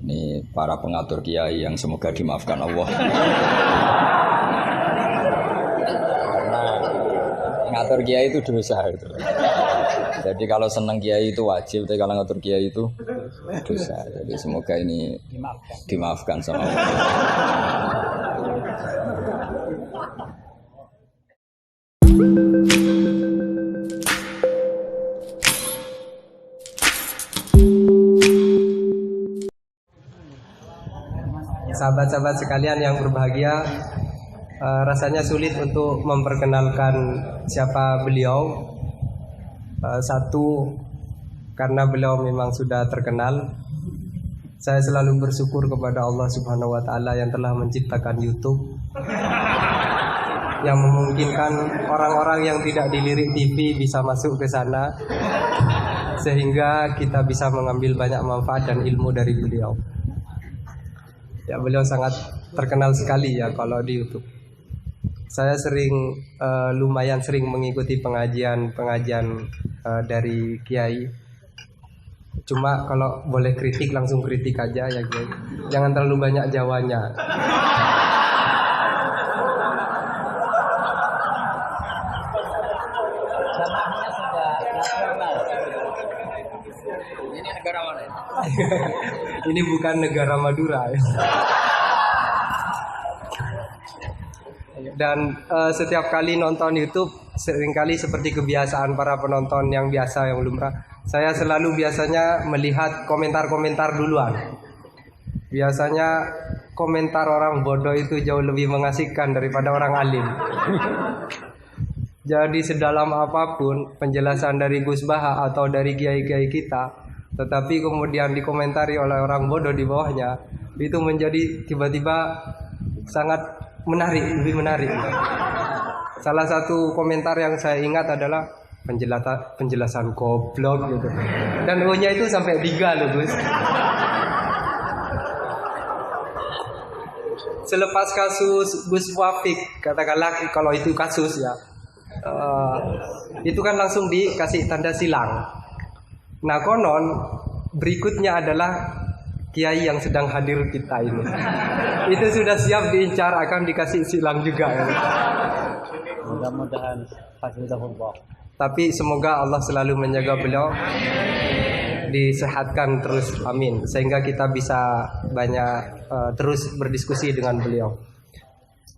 Ini para pengatur kiai yang semoga dimaafkan Allah. Karena ngatur kiai itu dosa itu. Jadi kalau senang kiai itu wajib, tapi kalau ngatur kiai itu dosa. Jadi semoga ini dimaafkan sama Allah. Sahabat-sahabat sekalian yang berbahagia, rasanya sulit untuk memperkenalkan siapa beliau. Satu, karena beliau memang sudah terkenal. Saya selalu bersyukur kepada Allah Subhanahu wa Ta'ala yang telah menciptakan YouTube, yang memungkinkan orang-orang yang tidak dilirik TV bisa masuk ke sana, sehingga kita bisa mengambil banyak manfaat dan ilmu dari beliau. Ya, beliau sangat terkenal sekali ya kalau di YouTube. Saya lumayan sering mengikuti pengajian dari Kiai. Cuma kalau boleh kritik langsung kritik aja ya Kiai. Jangan terlalu banyak jawanya. Ini negara mana? Ini bukan negara Madura ya. Dan setiap kali nonton YouTube, seringkali seperti kebiasaan para penonton yang biasa, yang lumrah, saya selalu biasanya melihat komentar-komentar duluan. Biasanya komentar orang bodoh itu jauh lebih mengasihkan daripada orang alim. Jadi sedalam apapun penjelasan dari Gus Baha atau dari kiai-kiai kita, tetapi kemudian dikomentari oleh orang bodoh di bawahnya, itu menjadi tiba-tiba sangat menarik, lebih menarik. Salah satu komentar yang saya ingat adalah penjelasan goblok gitu. Dan O-nya itu sampai 3 loh Gus. Selepas kasus Gus Wafik, katakanlah kalau itu kasus ya, itu kan langsung dikasih tanda silang. Nah konon berikutnya adalah kiai yang sedang hadir kita ini. Itu sudah siap diincar, akan dikasih silang juga ya. Mudah-mudahan hafizahullah. Tapi semoga Allah selalu menjaga beliau, disehatkan terus, amin. Sehingga kita bisa banyak terus berdiskusi dengan beliau.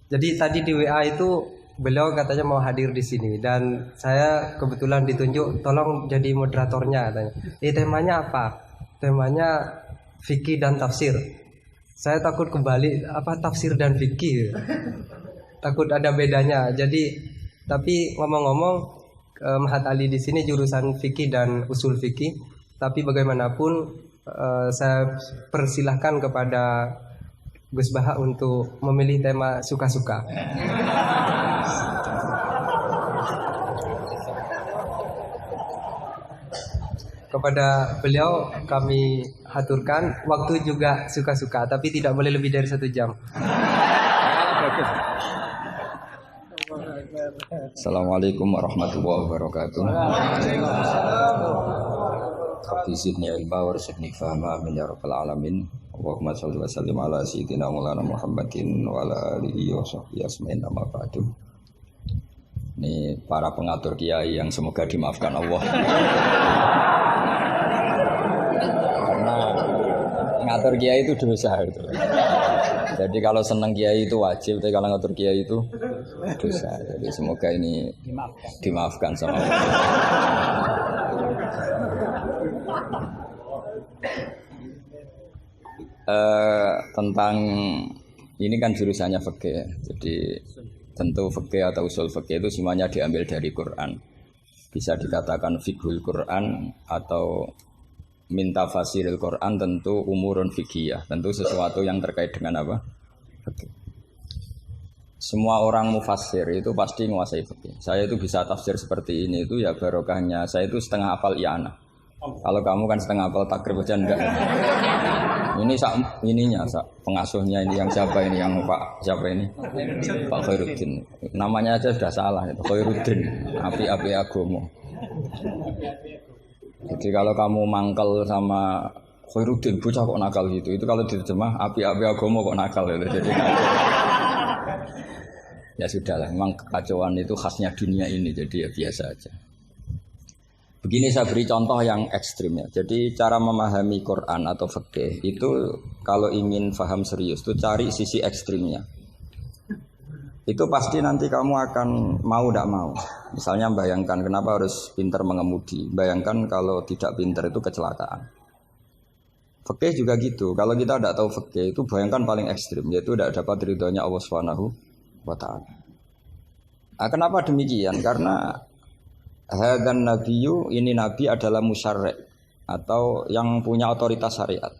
Jadi tadi di WA itu beliau katanya mau hadir di sini dan saya kebetulan ditunjuk tolong jadi moderatornya katanya. Temanya apa? Temanya fikih dan tafsir. Saya takut kembali apa tafsir dan fikih. Takut ada bedanya. Jadi tapi ngomong-ngomong Mahat Ali di sini jurusan fikih dan usul fikih. Tapi bagaimanapun saya persilahkan kepada Gus Baha untuk memilih tema suka-suka. Kepada beliau kami haturkan, waktu juga suka-suka, tapi tidak boleh lebih dari 1 jam. Assalamualaikum warahmatullahi wabarakatuh. Rabbi zidni ilma warzuqni fahma amin ya rabbal alamin. Allahumma shalli wa sallim ala sayyidina Maulana Muhammadin wa ala alihi wa sahbihi ajmain, amma ba'du. Ini para pengatur kiai yang semoga dimaafkan Allah. Karena ngatur kiai itu dosa itu. Jadi kalau senang kiai itu wajib, tapi kalau ngatur kiai itu dosa. Jadi semoga ini dimaafkan sama Allah. Tentang ini kan jurusannya fikih. Jadi tentu fikih atau usul fikih itu semuanya diambil dari Quran. Bisa dikatakan fiqhul Quran atau minta fasiril Quran, tentu umurun fikih, tentu sesuatu yang terkait dengan apa? Fikih. Semua orang mufassir itu pasti menguasai fikih. Saya itu bisa tafsir seperti ini itu ya barokahnya. Saya itu setengah hafal i'anah. Kalau kamu kan setengah hafal takrib aja enggak. Ini pengasuhnya ini yang siapa ini, yang Pak siapa ini? Pak Khairuddin. Namanya aja sudah salah itu, Khairuddin. Api-api agomo. Jadi kalau kamu mangkel sama Khairuddin bocah kok nakal gitu. Itu kalau diterjemah api-api agama kok nakal gitu. Jadi ya sudahlah, memang kekacauan itu khasnya dunia ini, jadi ya biasa aja. Begini saya beri contoh yang ekstrim ya. Jadi cara memahami Quran atau fikih itu kalau ingin paham serius itu cari sisi ekstrimnya. Itu pasti nanti kamu akan mau tidak mau. Misalnya bayangkan kenapa harus pintar mengemudi. Bayangkan kalau tidak pintar itu kecelakaan. Fikih juga gitu. Kalau kita tidak tahu fikih itu bayangkan paling ekstrim, yaitu tidak dapat ridhonya Allah Subhanahu wa ta'ala. Nah, kenapa demikian? Karena hadan nabiyyu, ini nabi adalah musyarri' atau yang punya otoritas syariat.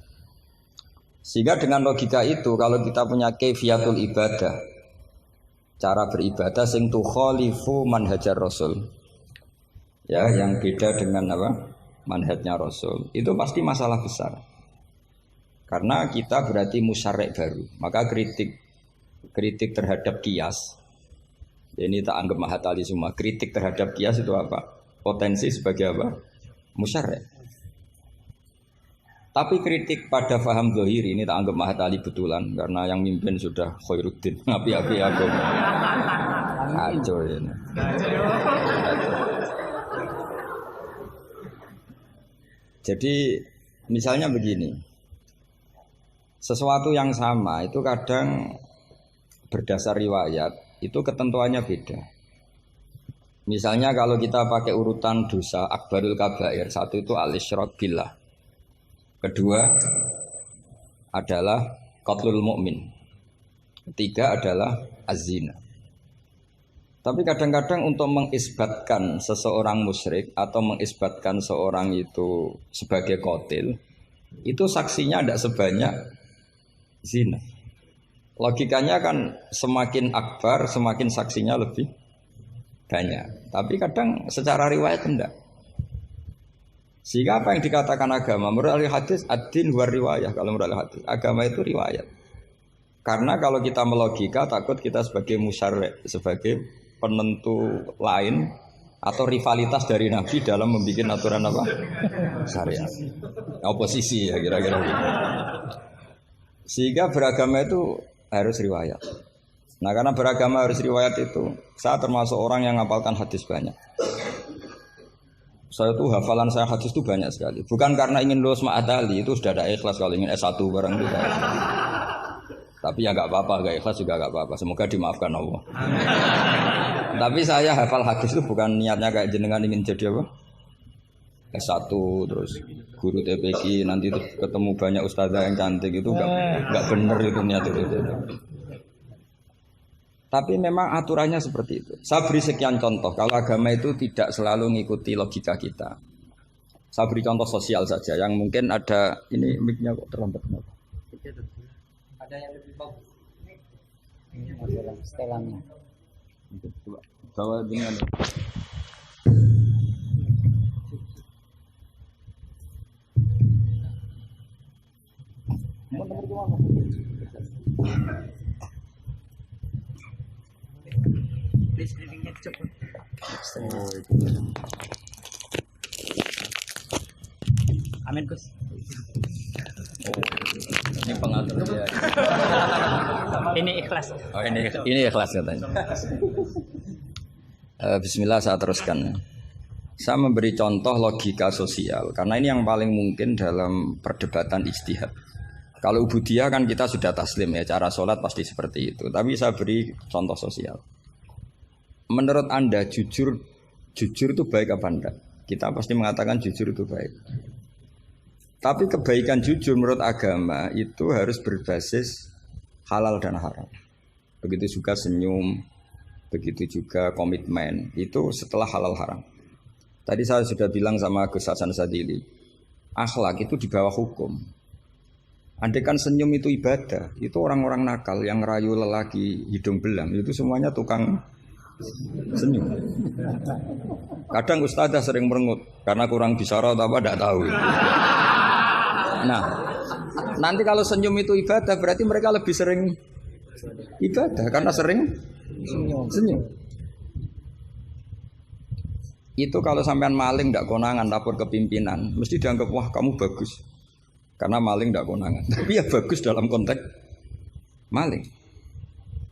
Sehingga dengan logika itu kalau kita punya kaifiyatul ibadah, cara beribadah sing tukhalifu manhajar rasul, ya yang beda dengan apa? Manhajnya rasul, itu pasti masalah besar. Karena kita berarti musyarri' baru. Maka kritik terhadap kias, ini tak anggap mahatali semua. Kritik terhadap kias itu apa? Potensi sebagai apa? Musyarri'. Tapi kritik pada faham zahiri ini tak anggap mahatali betulan, karena yang mimpin sudah Khairuddin. Api-api agama. Kacau ini. Jadi misalnya begini. Sesuatu yang sama itu kadang berdasar riwayat itu ketentuannya beda. Misalnya kalau kita pakai urutan dosa akbarul kabair, satu itu al-isyrak billah, kedua adalah qatlul mu'min, ketiga adalah az-zina. Tapi kadang-kadang untuk mengisbatkan seseorang musyrik atau mengisbatkan seorang itu sebagai qatil, itu saksinya tidak sebanyak zina. Logikanya kan semakin akbar, semakin saksinya lebih banyak. Tapi kadang secara riwayat tidak. Sehingga apa yang dikatakan agama? Menurut ahli hadis, ad-din huwa riwayah. Kalau menurut ahli hadis, agama itu riwayat. Karena kalau kita melogika, takut kita sebagai musyarri', sebagai penentu lain atau rivalitas dari Nabi dalam membuat aturan apa? Syariat. Oposisi ya kira-kira gitu. Sehingga beragama itu harus riwayat. Nah karena beragama harus riwayat itu, saya termasuk orang yang ngapalkan hadis banyak. Saya tuh hafalan saya hadis itu banyak sekali. Bukan karena ingin lulus ma'adali, itu sudah ada ikhlas kalau ingin S1 barang itu. Tapi ya nggak apa-apa, nggak ikhlas juga nggak apa-apa. Semoga dimaafkan Allah. Tapi saya hafal hadis itu bukan niatnya kayak jenengan ingin jadi apa? S1 terus guru TPQ nanti itu ketemu banyak ustazah yang cantik, itu enggak benar itu niat itu. Tapi memang aturannya seperti itu. Saya beri sekian contoh. Kalau agama itu tidak selalu mengikuti logika kita. Saya beri contoh sosial saja yang mungkin ada ini mic-nya kok terlambat kenapa? Ada yang lebih bagus. Ini adalah setelannya. Coba bawa dengan Amin Gus. ini pengatur ya. Ini ikhlas. Oh ini ikhlas katanya. Bismillah saya teruskan. Saya memberi contoh logika sosial karena ini yang paling mungkin dalam perdebatan ijtihad. Kalau ubudiyah kan kita sudah taslim ya, cara sholat pasti seperti itu. Tapi saya beri contoh sosial. Menurut Anda jujur itu baik apa enggak? Kita pasti mengatakan jujur itu baik. Tapi kebaikan jujur menurut agama itu harus berbasis halal dan haram. Begitu juga senyum, begitu juga komitmen, itu setelah halal haram. Tadi saya sudah bilang sama Gus Hasan Sadili, akhlak itu di bawah hukum. Andai kan senyum itu ibadah, itu orang-orang nakal yang rayu lelaki hidung belang, itu semuanya tukang senyum. Kadang ustazah sering merengut karena kurang bisyarah atau apa tidak tahu. Nah, nanti kalau senyum itu ibadah berarti mereka lebih sering ibadah karena sering senyum. Itu kalau sampean maling tidak konangan lapor ke pimpinan, mesti dianggap wah kamu bagus. Karena maling tidak konangan. Tapi ya bagus dalam konteks maling.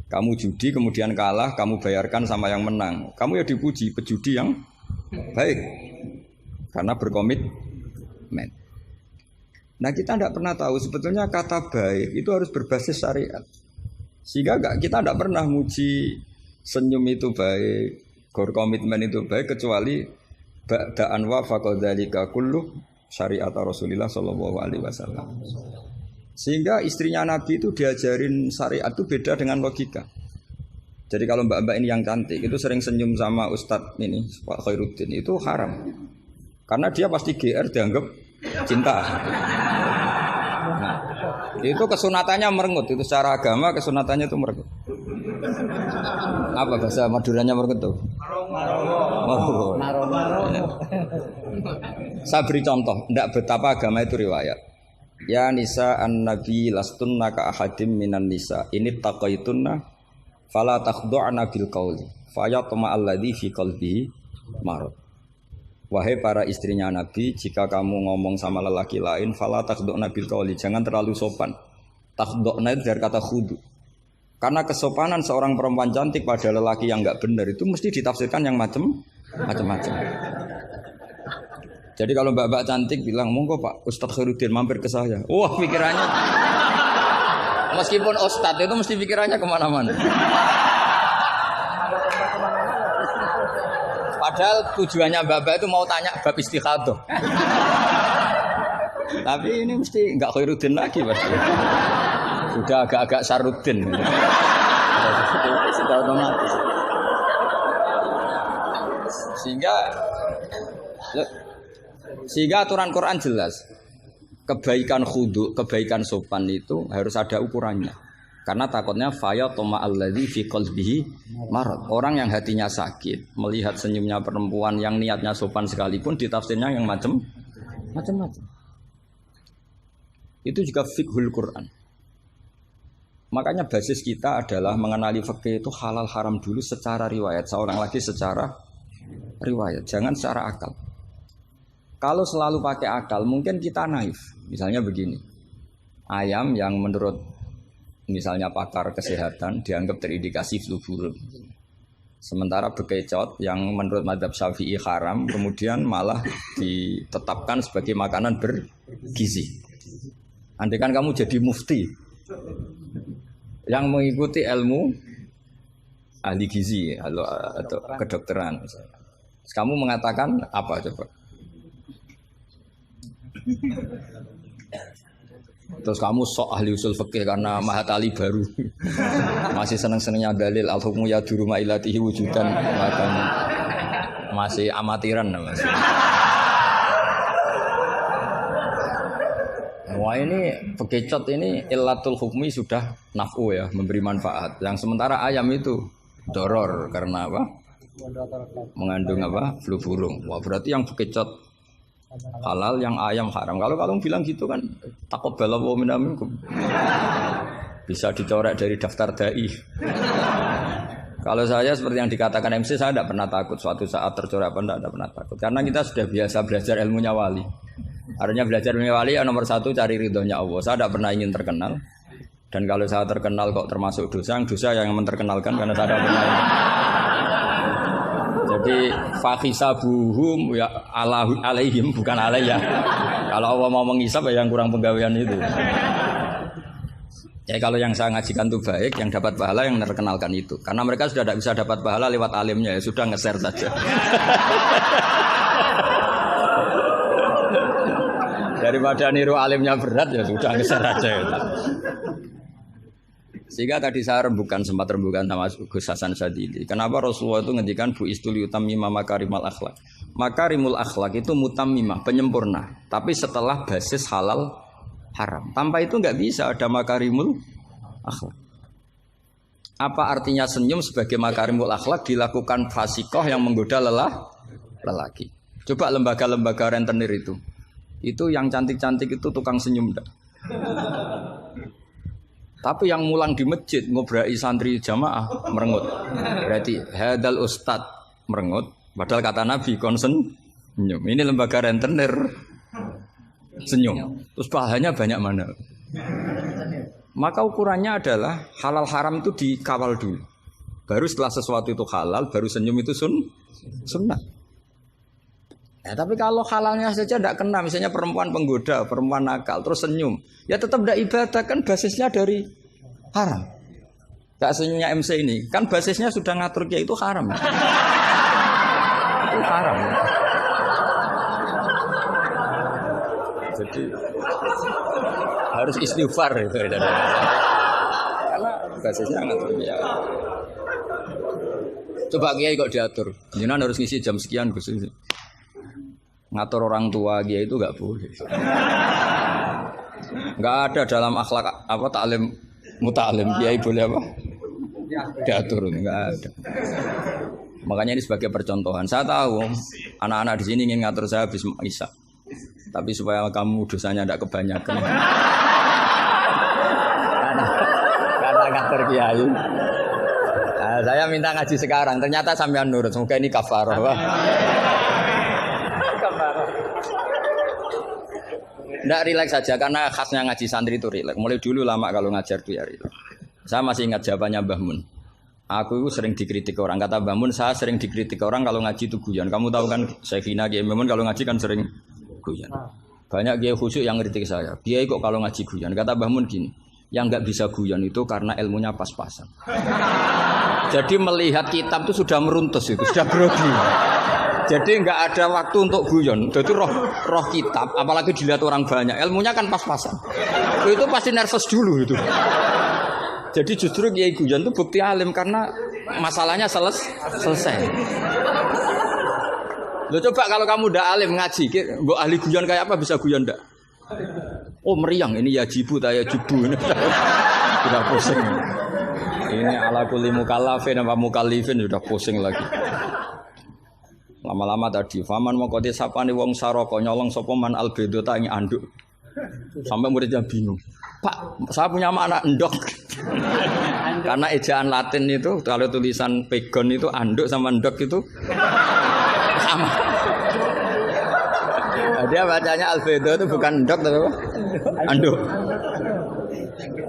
Kamu judi kemudian kalah, kamu bayarkan sama yang menang. Kamu ya dipuji, pejudi yang baik. Karena berkomitmen. Nah kita tidak pernah tahu sebetulnya kata baik itu harus berbasis syariat. Sehingga kita tidak pernah muji senyum itu baik, berkomitmen itu baik kecuali ba'da'an wa faqadzalika kullu syariat Rasulullah sallallahu alaihi wasallam. Sehingga istrinya Nabi itu diajarin syariat itu beda dengan logika. Jadi kalau mbak-mbak ini yang cantik itu sering senyum sama Ustadz ini Pak Khairuddin itu haram. Karena dia pasti GR dianggap cinta. Nah, itu kesunatannya merengut, itu secara agama kesunatannya itu merengut. Apa bahasa Maduranya merengut tuh? Maro. Saya beri contoh, tidak betapa agama itu riwayat. Ya nisa an-nabi lastunna ka ahadim minan nisa. Ini taqaitunna fala takhdu'na bil qauli fayatma alladhi fi qalbihi marad. Wahai para istrinya Nabi, jika kamu ngomong sama lelaki lain fala takhdu'na bil qauli, jangan terlalu sopan. Takhdu'na itu dari kata khudu. Karena kesopanan seorang perempuan cantik pada lelaki yang enggak benar itu mesti ditafsirkan yang macam-macam. Jadi kalau mbak-mbak cantik bilang, monggo Pak Ustadz Khairuddin mampir ke saya. Wah pikirannya, meskipun Ustadz itu mesti pikirannya kemana-mana. Padahal tujuannya mbak-mbak itu mau tanya bab istikhadah. Tapi ini mesti nggak Khairuddin lagi pasti. Sudah agak-agak Saruddin. Sudah otomatis. Sehingga aturan Quran jelas. Kebaikan khudu, kebaikan sopan itu harus ada ukurannya. Karena takutnya faya toma alladzi fi qalbihi marad. Orang yang hatinya sakit melihat senyumnya perempuan yang niatnya sopan sekalipun ditafsirnya yang macam-macam. Itu juga fiqhul Quran. Makanya basis kita adalah mengenali fikih itu halal haram dulu secara riwayat. Seorang lagi secara riwayat, jangan secara akal. Kalau selalu pakai akal, mungkin kita naif. Misalnya begini, ayam yang menurut misalnya pakar kesehatan dianggap terindikasi flu burung. Sementara bekecot yang menurut madzhab Syafi'i haram, kemudian malah ditetapkan sebagai makanan bergizi. Andai kan kamu jadi mufti yang mengikuti ilmu ahli gizi atau kedokteran, kamu mengatakan apa coba? Terus kamu sok ahli usul fikih karena Mahatali baru masih seneng-senengnya dalil al-hukmu yaduru ma'ilatihi wujudan, masih amatiran masih. Wah ini bekecot ini illatul hukmi sudah naf'u ya, memberi manfaat. Yang sementara ayam itu doror karena apa? Mengandung apa? Flu burung. Wah berarti yang bekecot halal, yang ayam haram. Kalau kamu bilang gitu kan taqabbala wa minna minkum. Bisa dicoret dari daftar dai. Kalau saya seperti yang dikatakan MC, saya tidak pernah takut suatu saat tercoret apa tidak pernah takut. Karena kita sudah biasa belajar ilmunya wali. Artinya belajar ilmunya wali ya nomor satu cari ridhonya Allah. Saya tidak pernah ingin terkenal. Dan kalau saya terkenal kok termasuk dosa, yang menterkenalkan karena saya tidak pernah. Jadi fahisabuhum ya alaihim bukan alayya. Kalau Allah mau menghisab ya yang kurang penggawean itu. Ya kalau yang saya ngajikan itu baik, yang dapat pahala yang terkenalkan itu. Karena mereka sudah tidak bisa dapat pahala lewat alimnya, ya sudah nge-share saja. Daripada niru alimnya berat ya sudah nge-share aja. Ya. Sehingga tadi saya sempat rembukan sama Gus Hasan Sadili. Kenapa Rasulullah itu ngendikan bu istuli utammima makarimul akhlak. Makarimul akhlak itu mutammimah, penyempurna. Tapi setelah basis halal haram. Tanpa itu nggak bisa ada makarimul akhlak. Apa artinya senyum sebagai makarimul akhlak dilakukan fasikoh yang menggoda lelaki. Coba lembaga-lembaga rentenir itu yang cantik-cantik itu tukang senyum enggak? Tapi yang mulang di masjid ngobrai santri jamaah merengut. Berarti hadal ustad merengut. Padahal kata Nabi konsen senyum. Ini lembaga rentenir senyum. Terus pahalanya banyak mana? Maka ukurannya adalah halal haram itu dikawal dulu. Baru setelah sesuatu itu halal, baru senyum itu sunnah. Tapi kalau halalnya saja tidak kena, misalnya perempuan penggoda, perempuan nakal, terus senyum, ya tetap tidak ibadah, kan basisnya dari haram. Gak senyumnya MC ini, kan basisnya sudah ngatur dia itu haram. Itu haram. Jadi harus istighfar itu. Karena basisnya ngatur dia. Coba kiai kok diatur, jangan harus ngisi jam sekian Gus. Ngatur orang tua dia itu nggak boleh. Nggak ada dalam akhlak apa taklim mutalim kiai boleh apa? Diatur nggak ada. Makanya ini sebagai percontohan. Saya tahu anak-anak di sini ingin ngatur saya habis isya. Tapi supaya kamu dosanya tidak kebanyakan. Karena ngatur kiai. Nah, saya minta ngaji sekarang. Ternyata sampean nurut. Semoga ini kafarah. Nggak rileks saja karena khasnya ngaji santri itu rileks. Mulai dulu lama kalau ngajar tuh ya rileks. Saya masih ingat jawabannya Mbah Mun. Aku itu sering dikritik orang. Kata Mbah Mun, saya sering dikritik orang kalau ngaji itu guyon. Kamu tahu kan Syekhina Kiai Mbah Mun kalau ngaji kan sering guyon. Banyak kiai khusyuk yang kritik saya. Kiai kok kalau ngaji guyon. Kata Mbah Mun gini, yang nggak bisa guyon itu karena ilmunya pas-pasan. Jadi melihat kitab itu sudah meruntus itu, sudah grogi. Jadi nggak ada waktu untuk guyon. Jadi roh kitab, apalagi dilihat orang banyak, ilmunya kan pas-pasan. Itu pasti nervous dulu itu. Jadi justru kiai guyon itu bukti alim karena masalahnya selesai. Lo coba kalau kamu udah alim ngaji, mbok ahli guyon kayak apa bisa guyon ndak? Oh meriang ini ya jibu taya jubu ini. Sudah pusing. Ini ala kulli mukallafin apa mukallifin sudah pusing lagi. Lama-lama tadi, faman mau kote sapane wong saroko nyolong sapa man albedo tangi anduk. Sampai muridnya bingung. Pak, saya punya anak endok. Karena ejaan Latin itu kalau tulisan pegon itu anduk sama endok itu sama. Nah, dia bacanya albedo itu bukan endok tapi anduk.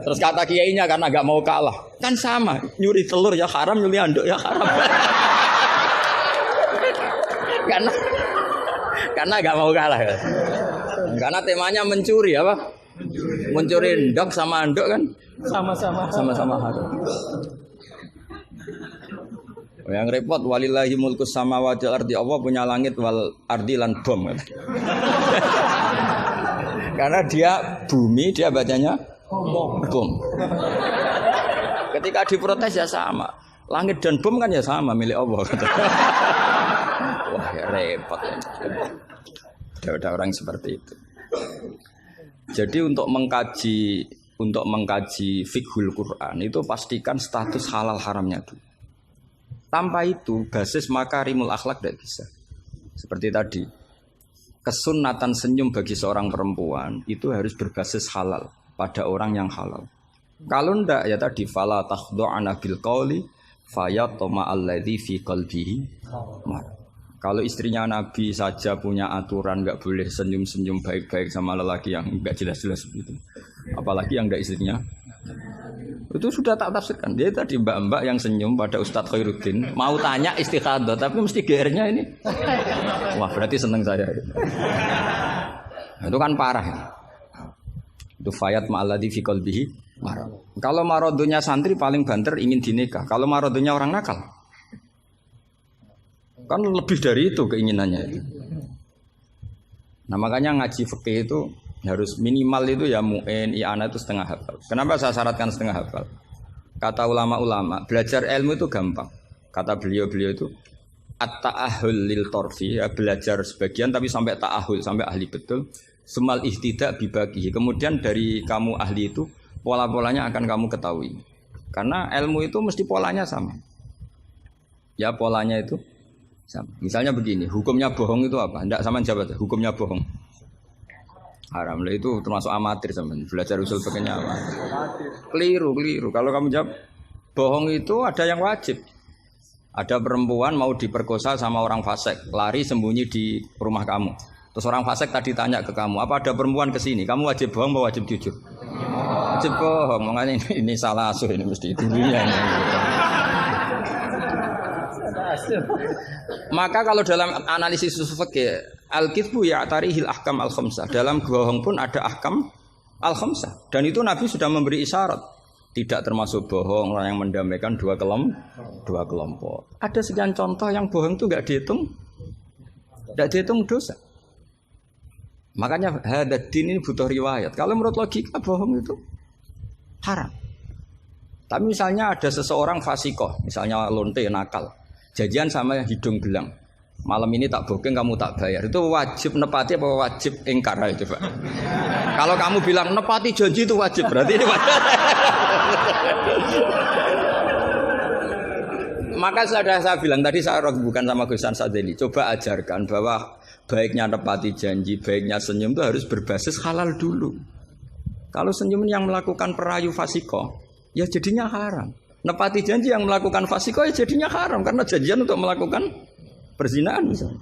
Terus kata kiainya karena agak mau kalah. Kan sama, nyuri telur ya haram, nyuri anduk ya haram. Karena gak mau kalah ya. Karena temanya mencuri apa? Mencuri endok sama andok kan sama-sama haram. Yang repot walillahi mulkus samawati wal ardi, Allah punya langit wal ardi lan bom. Karena dia bumi, dia bacanya bom. Ketika diprotes ya sama. Langit dan bom kan ya sama milik Allah. Wah ya repot ya. Ada orang seperti itu. Jadi untuk mengkaji fiqhul Quran itu pastikan status halal haramnya dulu. Tanpa itu basis makarimul akhlak tidak bisa. Seperti tadi, kesunatan senyum bagi seorang perempuan itu harus berbasis halal pada orang yang halal. Kalau ndak ya tadi fala takhdu'ana bil qauli fayatma alladzi fi qalbihi marad. Kalau istrinya Nabi saja punya aturan nggak boleh senyum-senyum baik-baik sama lelaki yang nggak jelas-jelas begitu, apalagi yang nggak istrinya, itu sudah tak tafsirkan. Dia tadi mbak-mbak yang senyum pada Ustadz Khairuddin mau tanya istikhadah tapi mesti GR-nya ini, wah berarti seneng saya. Nah, itu kan parah ya. Itu fayat ma'alladzi fi qalbihi marad. Kalau marodonya santri paling banter ingin dinikah. Kalau marodonya orang nakal kan lebih dari itu keinginannya itu. Nah makanya ngaji fikih itu harus minimal itu ya mu'in, i'anah itu setengah hafal. Kenapa saya syaratkan setengah hafal? Kata ulama-ulama, belajar ilmu itu gampang. Kata beliau-beliau itu at-ta'ahul lil torfi, ya, belajar sebagian tapi sampai ta'ahul, sampai ahli betul. Semal ihtidak bibagihi. Kemudian dari kamu ahli itu pola-polanya akan kamu ketahui. Karena ilmu itu mesti polanya sama. Ya polanya itu sama. Misalnya begini, hukumnya bohong itu apa? Tidak sama jawab, hukumnya bohong haram. Lah itu termasuk amatir sama. Belajar usul fikihnya apa? Keliru. Kalau kamu jawab bohong itu ada yang wajib. Ada perempuan mau diperkosa sama orang fasik, lari sembunyi di rumah kamu. Terus orang fasik tadi tanya ke kamu, apa ada perempuan ke sini? Kamu wajib bohong, apa wajib jujur? Wajib bohong. Makanya ini salah asuh ini mesti dulunya. Maka kalau dalam analisis usul fikih, al-kitsbu ya'tarihil ahkam al-khamsah. Dalam bohong pun ada ahkam al-khamsah. Dan itu Nabi sudah memberi isyarat. Tidak termasuk bohong orang yang mendamaikan dua kelompok. Ada sekian contoh yang bohong itu enggak dihitung dosa. Makanya hadad-din ini butuh riwayat. Kalau menurut logika bohong itu haram. Tapi misalnya ada seseorang fasikoh, misalnya lonte nakal, janjian sama hidung gelang. Malam ini tak booking, kamu tak bayar. Itu wajib nepati apa wajib ingkar? Ayo coba. Kalau kamu bilang nepati janji itu wajib, berarti ini wajib. Maka saya bilang tadi, saya bukan sama Gus Sadeli. Coba ajarkan bahwa baiknya nepati janji, baiknya senyum itu harus berbasis halal dulu. Kalau senyum yang melakukan perayu fasikoh, ya jadinya haram. Nepati janji yang melakukan fasikoh, ya jadinya haram. Karena janjian untuk melakukan perzinahan misalnya.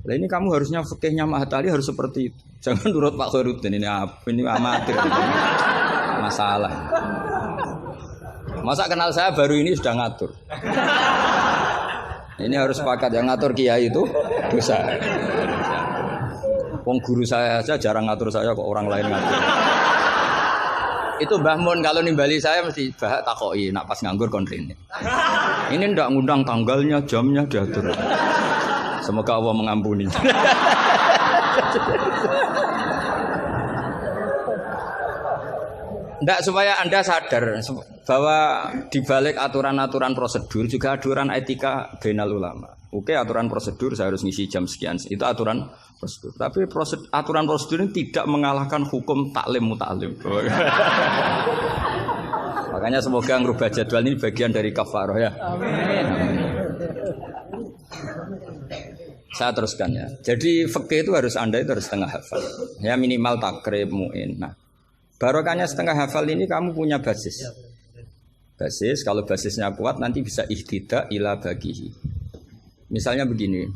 Nah ini kamu harusnya fikihnya Mahatali harus seperti itu. Jangan nurut Pak Khairuddin ini amatir. Masalah. Masa kenal saya baru ini sudah ngatur. Ini harus sepakat yang ngatur kiai itu dosa. Wong guru saya aja jarang ngatur saya kok orang lain ngatur. Itu Mbah Mun kalau nimbali saya mesti bahak takoki nak pas nganggur kon rene. Ini ndak ngundang tanggalnya, jamnya diatur. Semoga Allah mengampuni. Ndak supaya Anda sadar bahwa di balik aturan-aturan prosedur juga aturan etika bainal ulama. Oke, aturan prosedur saya harus ngisi jam sekian. Itu aturan prosedur. Tapi aturan prosedur ini tidak mengalahkan hukum taklim mutaklim. Makanya semoga ngerubah jadwal ini bagian dari kafarah ya. Amin. Saya teruskan ya. Jadi fikih itu harus Anda itu harus setengah hafal. Ya minimal takrib muin. Nah, barokahnya setengah hafal ini kamu punya basis. Basis kalau basisnya kuat nanti bisa ihtidak ila bagihi. Misalnya begini,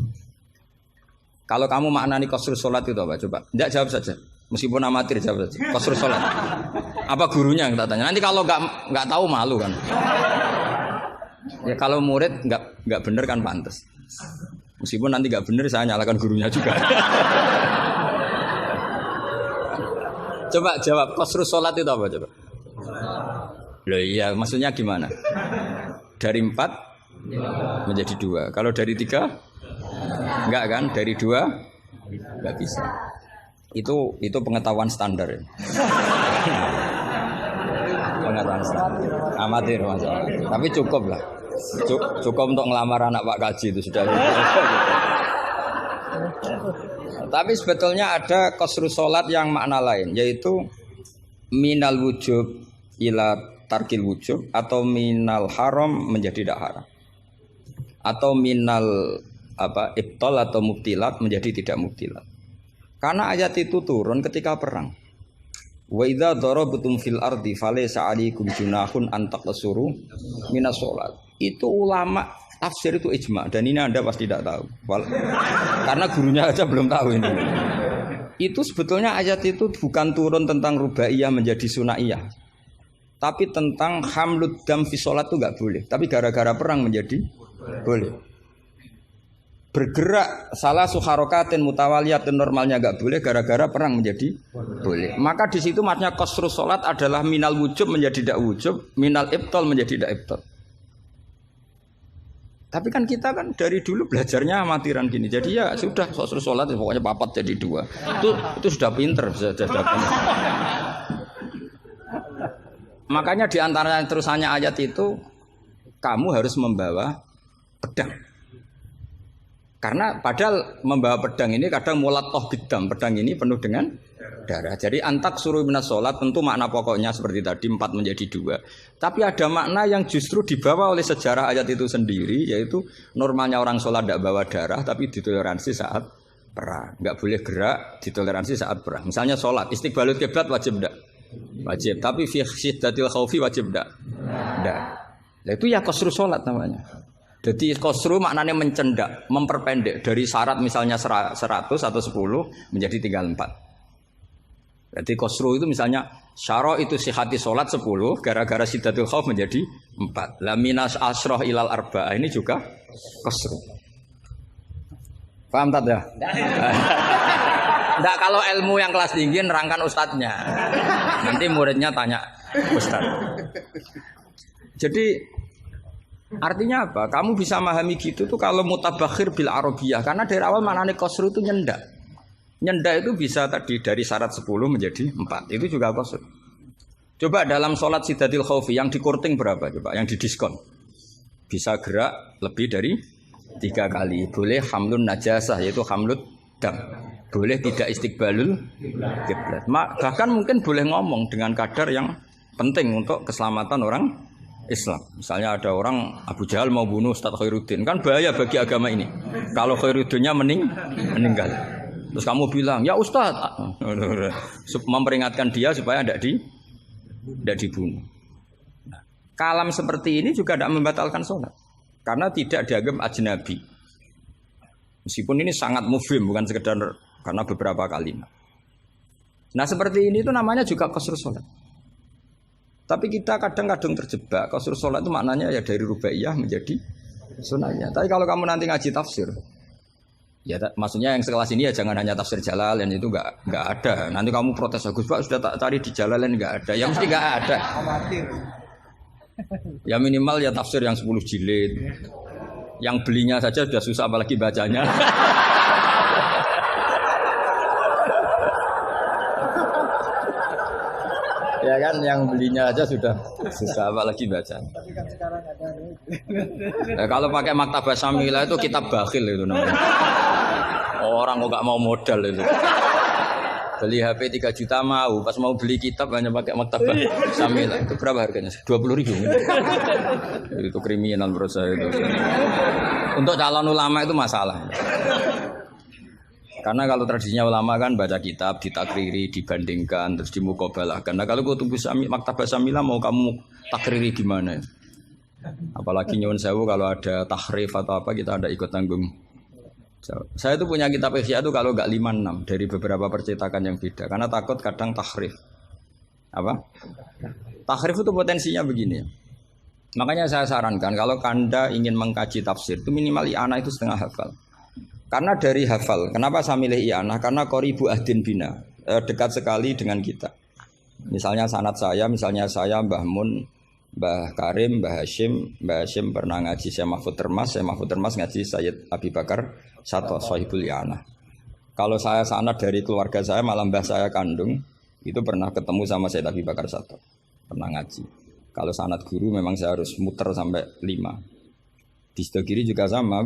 kalau kamu maknani qasrus sholat itu apa? Coba, tidak jawab saja, meskipun amatir jawab saja. Qasrus sholat, apa gurunya yang tak tanya? Nanti kalau nggak tahu malu kan? Ya kalau murid nggak bener kan pantas. Meskipun nanti nggak bener saya nyalakan gurunya juga. Coba jawab, qasrus sholat itu apa coba? Loh iya, maksudnya gimana? Dari 4 menjadi 2. Kalau dari 3 enggak kan? Dari 2 enggak bisa. Itu pengetahuan standar ya. Pengetahuan standar. Amatir masalah. Tapi cukup lah. Cukup untuk ngelamar anak Pak Kaji itu sudah. Tapi sebetulnya ada qasrus sholat yang makna lain, yaitu minal wujub ila tarkil wujub, atau minal haram menjadi tidak haram, atau minal ibtal atau mubtilat menjadi tidak mubtilat. Karena ayat itu turun ketika perang. Wa idza darabtum fil ardi falaysa 'alaikum junahun an taqsuru minas shalat. Itu ulama tafsir itu ijma, dan ini Anda pasti tidak tahu. Karena gurunya aja belum tahu ini. Itu sebetulnya ayat itu bukan turun tentang rubaiyah menjadi sunaiyah. Tapi tentang hamlud dam fi shalat itu enggak boleh. Tapi gara-gara perang menjadi boleh. Bergerak salah suharokatin mutawaliyatin normalnya enggak boleh, gara-gara perang menjadi boleh. Maka di situ maknanya qasrus salat adalah minal wujub menjadi tidak wujub, minal ibtal menjadi tidak ibtal. Tapi kan kita kan dari dulu belajarnya amatiran gini. Jadi ya sudah qasrus salat pokoknya papat jadi 2. Itu sudah pinter, sudah pinter. Makanya di antara terusannya ayat itu kamu harus membawa pedang. Karena padahal membawa pedang ini kadang mulat toh bidam, pedang ini penuh dengan darah. Jadi antak suruh minas sholat tentu makna pokoknya seperti tadi 4 menjadi 2. Tapi ada makna yang justru dibawa oleh sejarah ayat itu sendiri, yaitu normalnya orang sholat tidak bawa darah tapi ditoleransi saat perang. Nggak boleh gerak, ditoleransi saat perang. Misalnya sholat, istiqbalul qiblat wajib enggak? Wajib. Tapi fi syiddatil khaufi wajib enggak? Enggak. Nah, itu ya qasrus sholat namanya. Jadi kosru maknanya mencendak, memperpendek dari syarat misalnya 100 atau 10 menjadi tinggal 4. Jadi kosru itu misalnya syara itu sihati sholat 10 gara-gara sidatul khauf menjadi 4. La minas asroh ilal arba'ah ini juga kosru. Paham tak ya? Enggak, kalau ilmu yang kelas tinggi nerangkan ustadznya. Nanti muridnya tanya ustadz. Jadi artinya apa? Kamu bisa memahami gitu tuh kalau mutabakhir bil arabiyah, karena dari awal maknanya qasr itu nyendak. Nyendak itu bisa tadi dari syarat 10 menjadi 4. Itu juga qasr. Coba dalam sholat sidatil khaufi yang dikurting berapa coba? Yang didiskon. Bisa gerak lebih dari 3 kali. Boleh hamlun najasah yaitu hamlut dam. Boleh tidak istiqbalul kiblat. Bahkan mungkin boleh ngomong dengan kadar yang penting untuk keselamatan orang Islam. Misalnya ada orang Abu Jahal mau bunuh Ustaz Khairuddin, kan bahaya bagi agama ini. Kalau Khairuddinnya meninggal, terus kamu bilang, ya Ustaz, memperingatkan dia supaya tidak dibunuh. Nah, kalam seperti ini juga tidak membatalkan sholat, karena tidak dianggap ajnabi. Meskipun ini sangat mufhim, bukan sekedar karena beberapa kalimat. Nah seperti ini itu namanya juga qasr sholat. Tapi kita kadang-kadang terjebak. Qasr sholat itu maknanya ya dari rubaiyah menjadi sunnahnya. Tapi kalau kamu nanti ngaji tafsir, ya maksudnya yang sekelas ini ya jangan hanya tafsir Jalalain, itu nggak ada. Nanti kamu protes, Gus Pak sudah tak cari di Jalalain nggak ada. Ya mesti nggak ada. Ya minimal ya tafsir yang 10 jilid. Yang belinya saja sudah susah apalagi bacanya. Ya kan, yang belinya aja sudah susah apalagi baca. Nah, kalau pakai Maktabah Syamilah itu kitab bakhil itu namanya. Orang kok gak mau modal itu. Beli HP 3 juta mau, pas mau beli kitab hanya pakai Maktabah Syamilah. Itu berapa harganya? 20.000. Itu kriminal menurut saya itu. Untuk calon ulama itu masalah. Karena kalau tradisinya ulama kan baca kitab, ditakriri, dibandingkan, terus dimuqabalahkan. Nah kalau Kutubus Maktabah Syamilah mau kamu takriri gimana? Apalagi nyuwun sewu kalau ada tahrif atau apa kita ada ikut tanggung. Saya itu punya kitab Ihya itu kalau enggak 5-6 dari beberapa percetakan yang beda. Karena takut kadang tahrif. Apa? Tahrif itu potensinya begini. Makanya saya sarankan kalau Anda ingin mengkaji tafsir itu minimal i'anah itu setengah hafal. Karena dari hafal, kenapa saya milih i'anah? Karena qoribu ahdin bina, dekat sekali dengan kita. Misalnya sanad saya, Mbah Mun, Mbah Karim, Mbah Hashim pernah ngaji Syekh Mahfud Termas ngaji Sayyid Abi Bakar Sato, Sahibul i'anah. Kalau saya sanad dari keluarga saya, malah mbah saya kandung, itu pernah ketemu sama Sayyid Abi Bakar Sato, pernah ngaji. Kalau sanad guru memang saya harus muter sampai 5. Di sebelah kiri juga sama.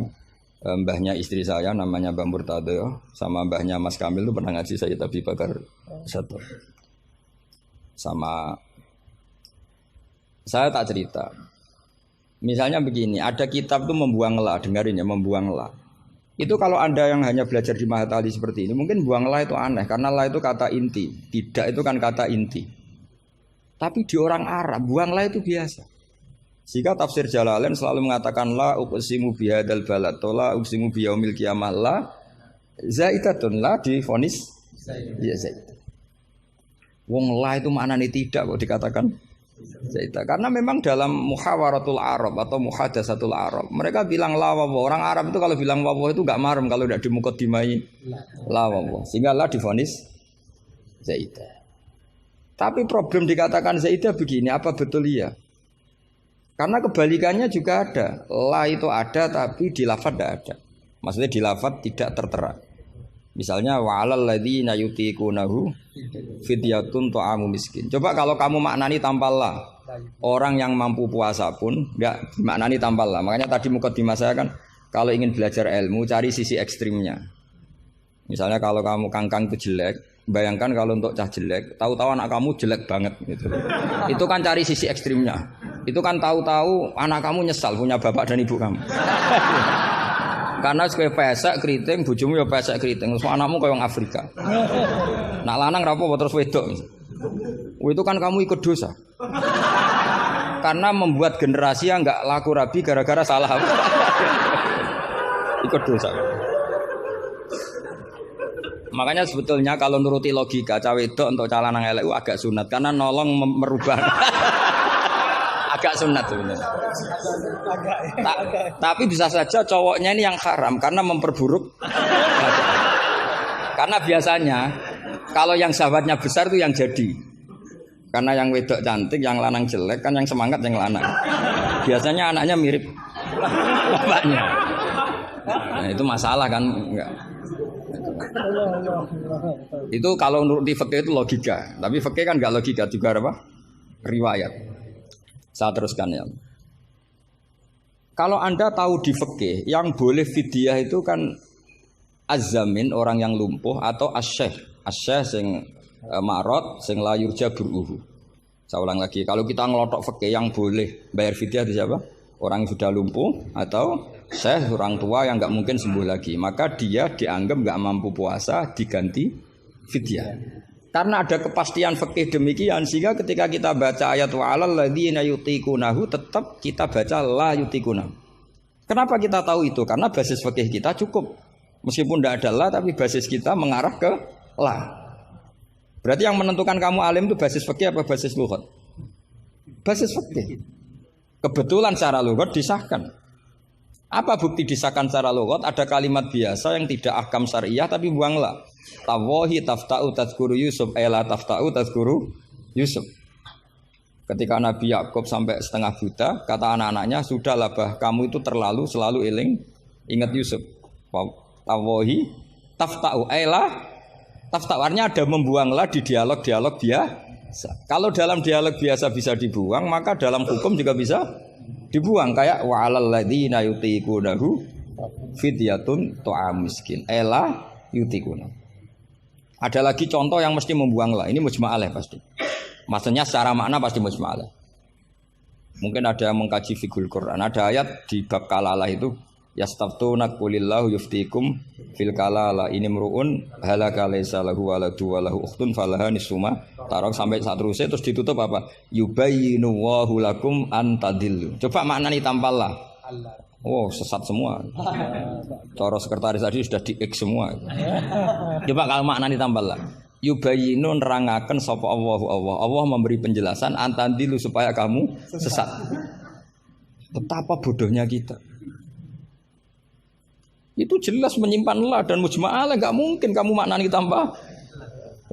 Mbahnya istri saya namanya Mbah Murtado sama mbahnya Mas Kamil itu pernah ngaji Sayyid Abi Bakar Sato. Sama saya tak cerita. Misalnya begini, ada kitab itu membuang la, dengarin ya, membuang la. Itu kalau Anda yang hanya belajar di Mahatali seperti ini, mungkin buang la itu aneh karena la itu kata inti, tidak itu kan kata inti. Tapi di orang Arab buang la itu biasa. Jika tafsir Jalalain selalu mengatakan la uqsimu bihadzal balad, la uqsimu biyaumil qiyamah, la zaidatun, la difonis ya zaid. Wong la itu maknanya tidak kok dikatakan zaidah. Karena memang dalam muhawaratul Arab atau muhadatsatul Arab, mereka bilang la wa. Orang Arab itu kalau bilang wa itu enggak marem kalau tidak dimuqaddimai la wa. Sehingga la difonis zaidah. Tapi problem dikatakan zaidah begini, apa betul iya? Karena kebalikannya juga ada. La itu ada tapi di lafaz tidak ada. Maksudnya di lafaz tidak tertera. Misalnya wa'alal ladzina yutiqunahu fidyatun ta'amu miskin. Coba kalau kamu maknani tanpa la. Orang yang mampu puasa pun enggak maknani tanpa la. Makanya tadi mukadimah saya kan kalau ingin belajar ilmu cari sisi ekstrimnya. Misalnya kalau kamu kangkang itu jelek, bayangkan kalau untuk cah jelek, tahu-tahu anak kamu jelek banget gitu. Itu kan cari sisi ekstrimnya. Itu kan tahu-tahu anak kamu nyesal punya bapak dan ibu kamu. Karena sekali pesek keriting, bojomu ya pesek keriting, terus anakmu kayak orang Afrika. Nak lanang rapo terus wedok. Itu kan kamu ikut dosa. Karena membuat generasi yang enggak laku rabi gara-gara salah. Ikut dosa. Makanya sebetulnya kalau nuruti logika cawe wedok untuk calon lanang elek agak sunat karena nolong merubah. Agak sunat sebenarnya. Tapi bisa saja cowoknya ini yang haram karena memperburuk. Karena biasanya kalau yang sahabatnya besar itu yang jadi. Karena yang wedok cantik, yang lanang jelek kan yang semangat yang lanang. Biasanya anaknya mirip bapaknya. Nah, itu masalah kan enggak. Itu kalau menurut di fikih itu logika, tapi fikih kan enggak logika juga apa? Riwayat. Saya teruskan ya. Kalau Anda tahu di fikih yang boleh fidyah itu kan az-zamin orang yang lumpuh atau asyekh. Asyekh sing marot sing la yurja buruhu. Saya ulang lagi, kalau kita ngelotok fikih yang boleh bayar fidyah itu siapa? Orang yang sudah lumpuh atau syekh orang tua yang enggak mungkin sembuh lagi, maka dia dianggap enggak mampu puasa diganti fidyah. Karena ada kepastian fikih demikian sehingga ketika kita baca ayat wa'alal ladzina yutiqunahu tetap kita baca la yutiqunahu. Kenapa kita tahu itu? Karena basis fikih kita cukup. Meskipun tidak ada la tapi basis kita mengarah ke la. Berarti yang menentukan kamu alim itu basis fikih apa basis lughat? Basis fikih. Kebetulan secara lughat disahkan. Apa bukti disahkan secara lughat? Ada kalimat biasa yang tidak ahkam syariah tapi buang la. Tawahi tafta'u tazkuru Yusuf ela tafta'u tazkuru Yusuf. Ketika Nabi Yakub sampai setengah buta, kata anak-anaknya, sudahlah bah, kamu itu terlalu selalu ingat Yusuf. Tawahi tafta'u ela tafta'u, artinya ada membuanglah di dialog-dialog biasa. Kalau dalam dialog biasa bisa dibuang, maka dalam hukum juga bisa dibuang. Kayak wa'alal ladzina yutiqunahu fidyatun ta'am miskin ela yutiqunahu. Ada lagi contoh yang mesti membuang lah. Ini mujma'alah pasti. Maksudnya secara makna pasti mujma'alah. Mungkin ada yang mengkaji fiqhul Quran. Ada ayat di bab kalalah itu yastaftuna qulillahu yuftikum fil kalalah ini mruun halaka laisa lahu waladu wa lahu ukhtun falaha nisuma tarok sampai seterusnya terus ditutup apa? Yubayyinu wallahu lakum an tadillu. Coba maknani tampallah. Oh, sesat semua. Cara sekretaris tadi sudah di-X semua. Coba kalau maknanya tambah lah. Yubayyinu nerangaken sapa Allah. Allah memberi penjelasan antandilu supaya kamu sesat. Betapa bodohnya kita. Itu jelas menyimpan la dan mujma'alah, enggak mungkin kamu maknanya tambah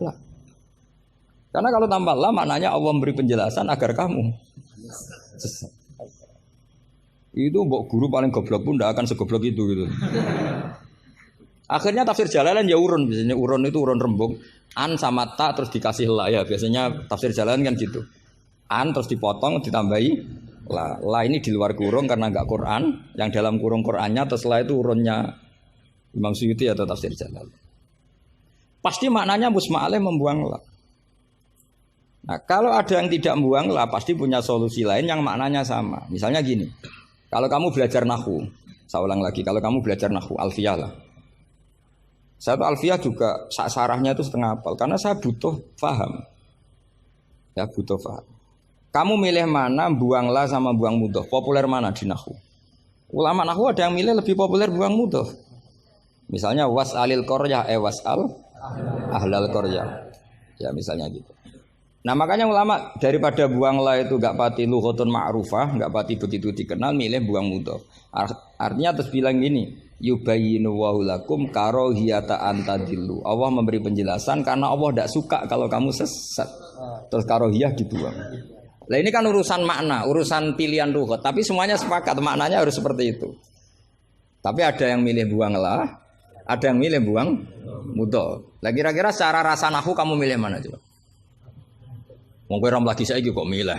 la. Karena kalau tambah la maknanya Allah memberi penjelasan agar kamu sesat. Itu mbok guru paling goblok pun tidak akan segoblok itu gitu. Akhirnya tafsir Jalalain ya urun, biasanya urun itu urun rembuk. An sama ta terus dikasih la ya, biasanya tafsir Jalalain kan gitu. An terus dipotong ditambahi la. La ini di luar kurung karena enggak Quran, yang dalam kurung Qurannya terus la itu urunnya Imam Suyuti atau tafsir Jalalain. Pasti maknanya musma'aleh membuang la. Nah, kalau ada yang tidak membuang la pasti punya solusi lain yang maknanya sama. Misalnya gini. Kalau kamu belajar nahwu, saya ulang lagi, kalau kamu belajar nahwu alfiyah lah. Saya tuh alfiyah juga sarahnya itu setengah hafal karena saya butuh paham. Ya, butuh paham. Kamu milih mana buang la sama buang mudhof? Populer mana di nahwu? Ulama nahwu ada yang milih lebih populer buang mudhof. Misalnya was'alil qaryah was'al ahlal qaryah. Ya, misalnya gitu. Nah makanya ulama daripada buang la itu gak pati lughotun ma'rufah, gak pati begitu dikenal, milih buang mudhof. Artinya terus bilang gini, yubayyinu wa lakum karohiyata antadillu. Allah memberi penjelasan karena Allah tidak suka kalau kamu sesat. Terus karohiyah dibuang. Nah ini kan urusan makna, urusan pilihan lughat. Tapi semuanya sepakat maknanya harus seperti itu. Tapi ada yang milih buang la, ada yang milih buang mudhof. Lah kira-kira secara rasa nahwu kamu milih mana coba? Mau gue ram lagi saya kok milih.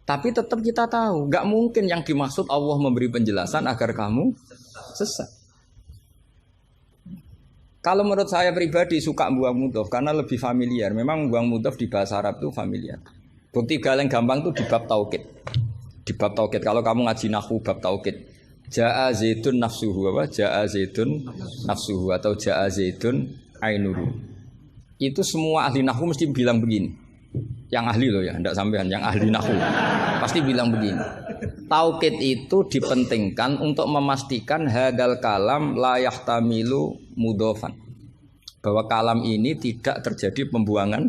Tapi tetap kita tahu, nggak mungkin yang dimaksud Allah memberi penjelasan agar kamu sesat. Kalau menurut saya pribadi suka buang mudhof karena lebih familiar. Memang buang mudhof di bahasa Arab itu familiar. Bukti paling gampang itu di bab taukid. Di bab taukid kalau kamu ngaji nahwu bab taukid. Ja'a zaitun nafsuhu apa? Ja'a zaitun nafsuhu atau ja'a zaitun ainuhu. Itu semua ahli nahwu mesti bilang begini. Yang ahli loh ya, enggak sampean, yang ahli nahwu pasti bilang begini. taukid itu dipentingkan untuk memastikan hadal kalam la yahtamilu mudhofan. Bahwa kalam ini tidak terjadi pembuangan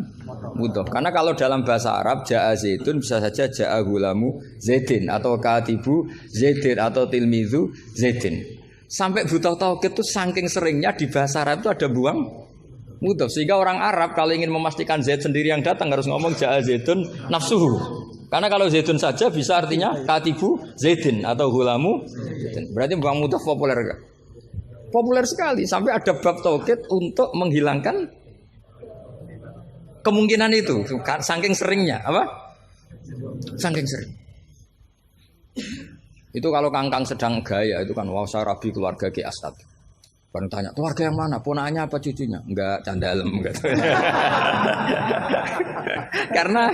mudhof. Karena kalau dalam bahasa Arab ja'a zaitun bisa saja ja'a gulamu zaidin atau katibu zaidin atau tilmizu zaidin. Sampai butuh taukid itu saking seringnya di bahasa Arab itu ada buang mudhof. Sehingga orang Arab kalau ingin memastikan zaid sendiri yang datang harus ngomong ja'a zaitun nafsuhu. Karena kalau zaitun saja bisa artinya katibu zaidin atau gulamu zaidin. Berarti buang mudhof populer enggak? Populer sekali sampai ada bab taukid untuk menghilangkan kemungkinan itu saking seringnya apa? Saking sering. Itu kalau kangkang sedang gaya itu kan wah saya rabi keluarga Ki Astad. Baru tanya keluarga yang mana? Ponakannya apa cucunya? Enggak candalem gitu. Karena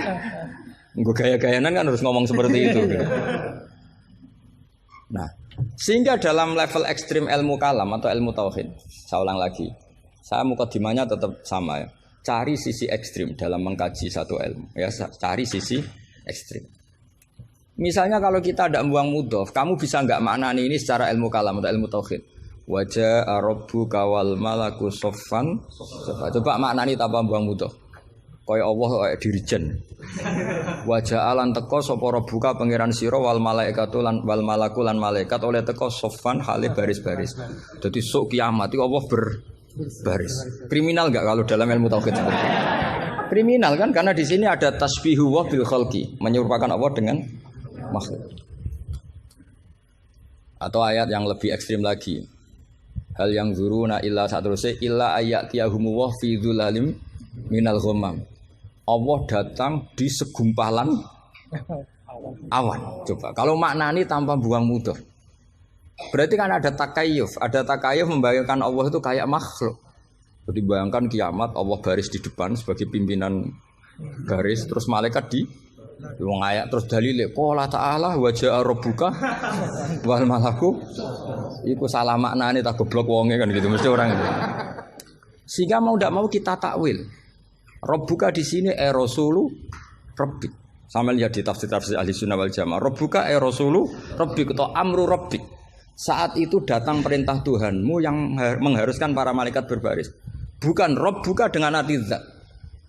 gue gaya-gayanan kan harus ngomong seperti itu. Gitu. Nah, sehingga dalam level ekstrim ilmu kalam atau ilmu tauhid, saya ulang lagi, saya mukadimahnya tetap sama ya. Cari sisi ekstrim dalam mengkaji satu ilmu, ya cari sisi ekstrim. Misalnya kalau kita tidak membuang mudhof, kamu bisa nggak maknani ini secara ilmu kalam atau ilmu tauhid. Wajah rabbuka wal malaku soffan. Coba maknani tanpa membuang mudhof. Kaya Allah kaya dirijen. Wajah alan teko sapa rabbuka pangeran sira wal malaikatu lan wal malaku lan malaikat oleh teko soffan hale baris-baris. Dadi sok kiamat itu Allah berbaris. Kriminal enggak kalau dalam ilmu tauhid seperti itu? Kriminal kan karena di sini ada tasbihu wa bil khalqi, menyerupakan Allah dengan makhluk. Atau ayat yang lebih ekstrim lagi. Hal yang zuruna illa satruse illa ayatiyahumu wa fi dzulalim minal ghamam. Allah datang di segumpalan awan. Coba kalau maknani tanpa buang mudhof. Berarti kan ada takayuf. Ada takayuf membayangkan Allah itu kayak makhluk. Jadi bayangkan kiamat Allah baris di depan sebagai pimpinan garis, terus malaikat di wong ayat terus dalile qala ta'ala wa ja'a rabbuka wal malaku. Iku salah maknane tak goblok wonge kan gitu mesti orang itu. Sehingga mau tidak mau kita takwil. Rabbuka di sini rasulu rabbik. Sama lihat di tafsir-tafsir ahli sunnah wal jamaah. Rabbuka rasulu rabbik atau amru rabbik. Saat itu datang perintah Tuhanmu yang mengharuskan para malaikat berbaris. Bukan Rabbuka dengan arti zat.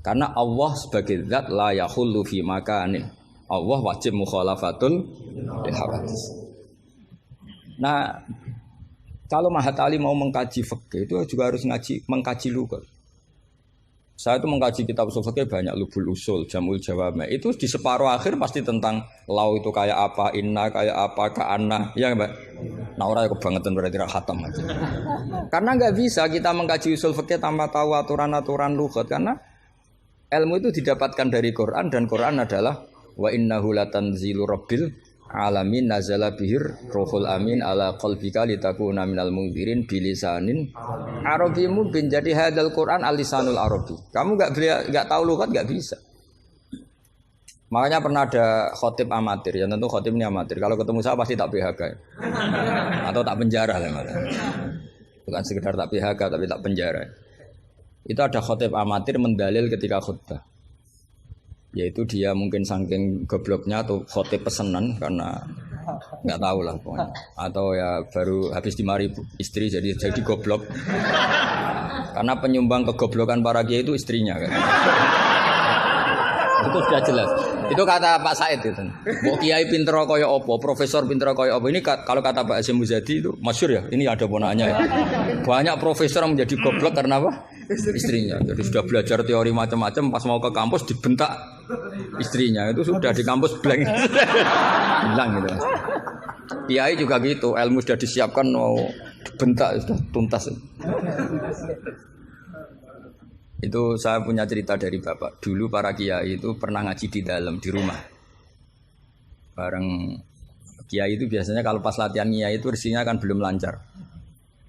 Karena Allah sebagai zat la yahullu fi makanin. Allah wajib mukhalafatul hawadits. Nah, kalau Mahatali mau mengkaji fikih itu juga harus mengkaji lughat. Saya itu mengkaji kitab usul fikih banyak, lubul usul, jamul jawami. Itu di separuh akhir pasti tentang lau itu kayak apa, inna kayak apa, ka'anna, ya Mbak. Nah orang kebangetan berarti khatam aja. Karena nggak bisa kita mengkaji usul fikih tanpa tahu aturan-aturan lughat karena ilmu itu didapatkan dari Quran dan Quran adalah wa innahu latanzilu rabbil alamin nazala bihir ruhul amin ala qalbika litakuna minal munzirin bilisanin arabi mubin. Jadi hadal Quran al-lisanul arabi. Kamu enggak tahu lughat enggak bisa. Makanya pernah ada khotib amatir, yang tentu khotib ini amatir. Kalau ketemu saya pasti tak PHK atau tak penjara lah. Bukan sekedar tak PHK tapi tak penjara. Itu ada khotib amatir mendalil ketika khutbah. Yaitu dia mungkin saking gobloknya atau khotib pesenan karena nggak tahu lah pokoknya. Atau ya baru habis dimari istri jadi goblok. Karena penyumbang kegoblokan para kiai itu istrinya kan. Itu sudah jelas. Itu kata Pak Said itu. Mbok kiai pinter kaya apa, profesor pinter kaya apa. Ini kalau kata Pak Hasyim Muzadi itu masyhur ya. Ini ada ponaknya ya. Banyak profesor yang menjadi goblok karena apa? Istrinya. Jadi sudah belajar teori macam-macam pas mau ke kampus dibentak istrinya. Itu sudah di kampus blank. Hilang gitu. Kiai juga gitu, ilmu sudah disiapkan mau dibentak sudah tuntas. Itu saya punya cerita dari bapak. Dulu para kiai itu pernah ngaji di dalam di rumah. Bareng kiai itu biasanya kalau pas latihan kiai itu rezekinya kan belum lancar.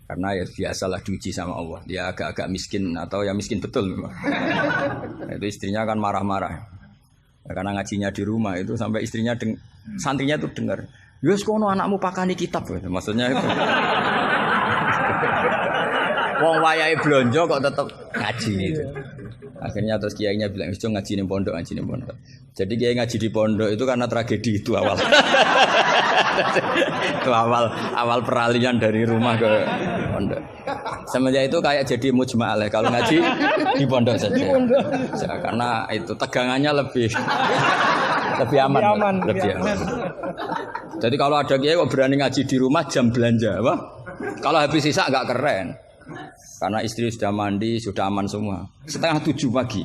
Karena ya biasalah diuji sama Allah. Dia agak-agak miskin atau ya miskin betul memang. Itu istrinya kan marah-marah. Ya, karena ngajinya di rumah itu sampai istrinya santrinya itu dengar. Yus kono anakmu pakani kitab. Maksudnya itu. Wong wayahe blonjo kok tetep ngaji gitu. Akhirnya terus kiainya bilang, "Itu ngaji ning pondok, ngaji ning pondok." Jadi kiai ngaji di pondok itu karena tragedi itu awal. Itu awal peralihan dari rumah ke pondok. Semenjak itu kayak jadi mujma'ah kalau ngaji di pondok saja. Ya, karena itu tegangannya lebih aman. Jadi kalau ada kiai kok berani ngaji di rumah jam belanja, apa? Kalau habis sisa nggak keren. Karena istri sudah mandi, sudah aman semua. 6:30 pagi.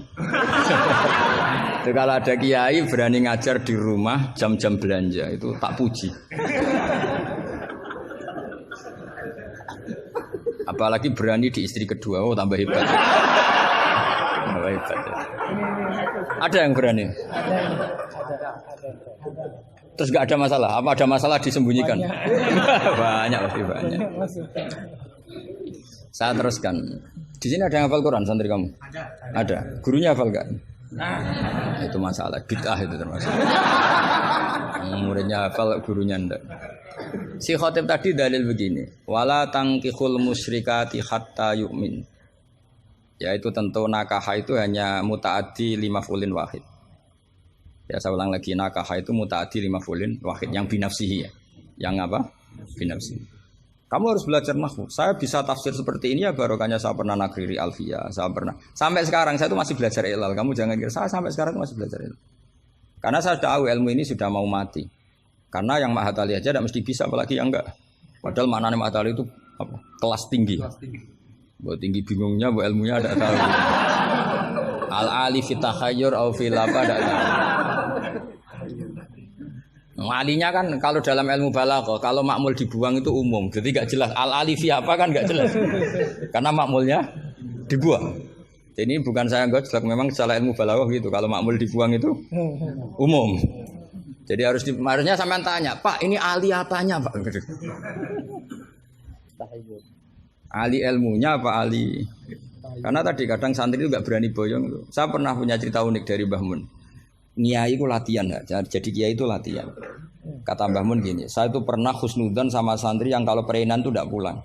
Jadi kalau ada kiai berani ngajar di rumah jam-jam belanja itu tak puji. Apalagi berani di istri kedua, oh tambah hebat. Tambah hebat. Ya. Ada yang berani? Terus nggak ada masalah? Apa ada masalah disembunyikan? Banyak pasti banyak. Saya teruskan. Di sini ada yang hafal Quran santri kamu? Ada. Gurunya hafal nggak? Itu masalah. Bid'ah itu termasuk. Muridnya hafal, gurunya enggak. Si khotib tadi dalil begini. Wala tangkihul musyrikati hatta yu'min. Yaitu tentu nakah itu hanya muta'addi 5 fulin wahid. Ya saya ulang lagi, nakah itu muta'addi 5 fulin wahid. Yang binafsihi ya. Yang apa? Binafsihi. Kamu harus belajar nahwu. Saya bisa tafsir seperti ini ya barokahnya saya pernah nakriri alfiyah, saya pernah. Sampai sekarang saya itu masih belajar ilal. Kamu jangan kira saya sampai sekarang masih belajar ilal. Karena saya tahu ilmu ini sudah mau mati. Karena yang Mahatali aja tidak mesti bisa, apalagi yang enggak. Padahal maknanya Mahatali itu apa? Kelas tinggi. Buat tinggi bingungnya, buat ilmunya ada tahu. Al-ali fi takhayyur au fil apa ada tahu. Alinya kan kalau dalam ilmu balaghah kalau makmul dibuang itu umum, jadi nggak jelas al-alifi apa kan nggak jelas, karena makmulnya dibuang. Jadi ini bukan saya nggak jelas, memang secara ilmu balaghah gitu. Kalau makmul dibuang itu umum. Jadi harusnya sampean tanya, Pak ini ali apanya Pak? Ali ilmunya apa ali? Karena tadi kadang santri itu nggak berani boyong. Saya pernah punya cerita unik dari Mbah Mun. Kiai itu latihan, jadi kiai itu latihan. Kata Mbah Mun gini, saya itu pernah husnudzon sama santri yang kalau pereinan tuh tidak pulang.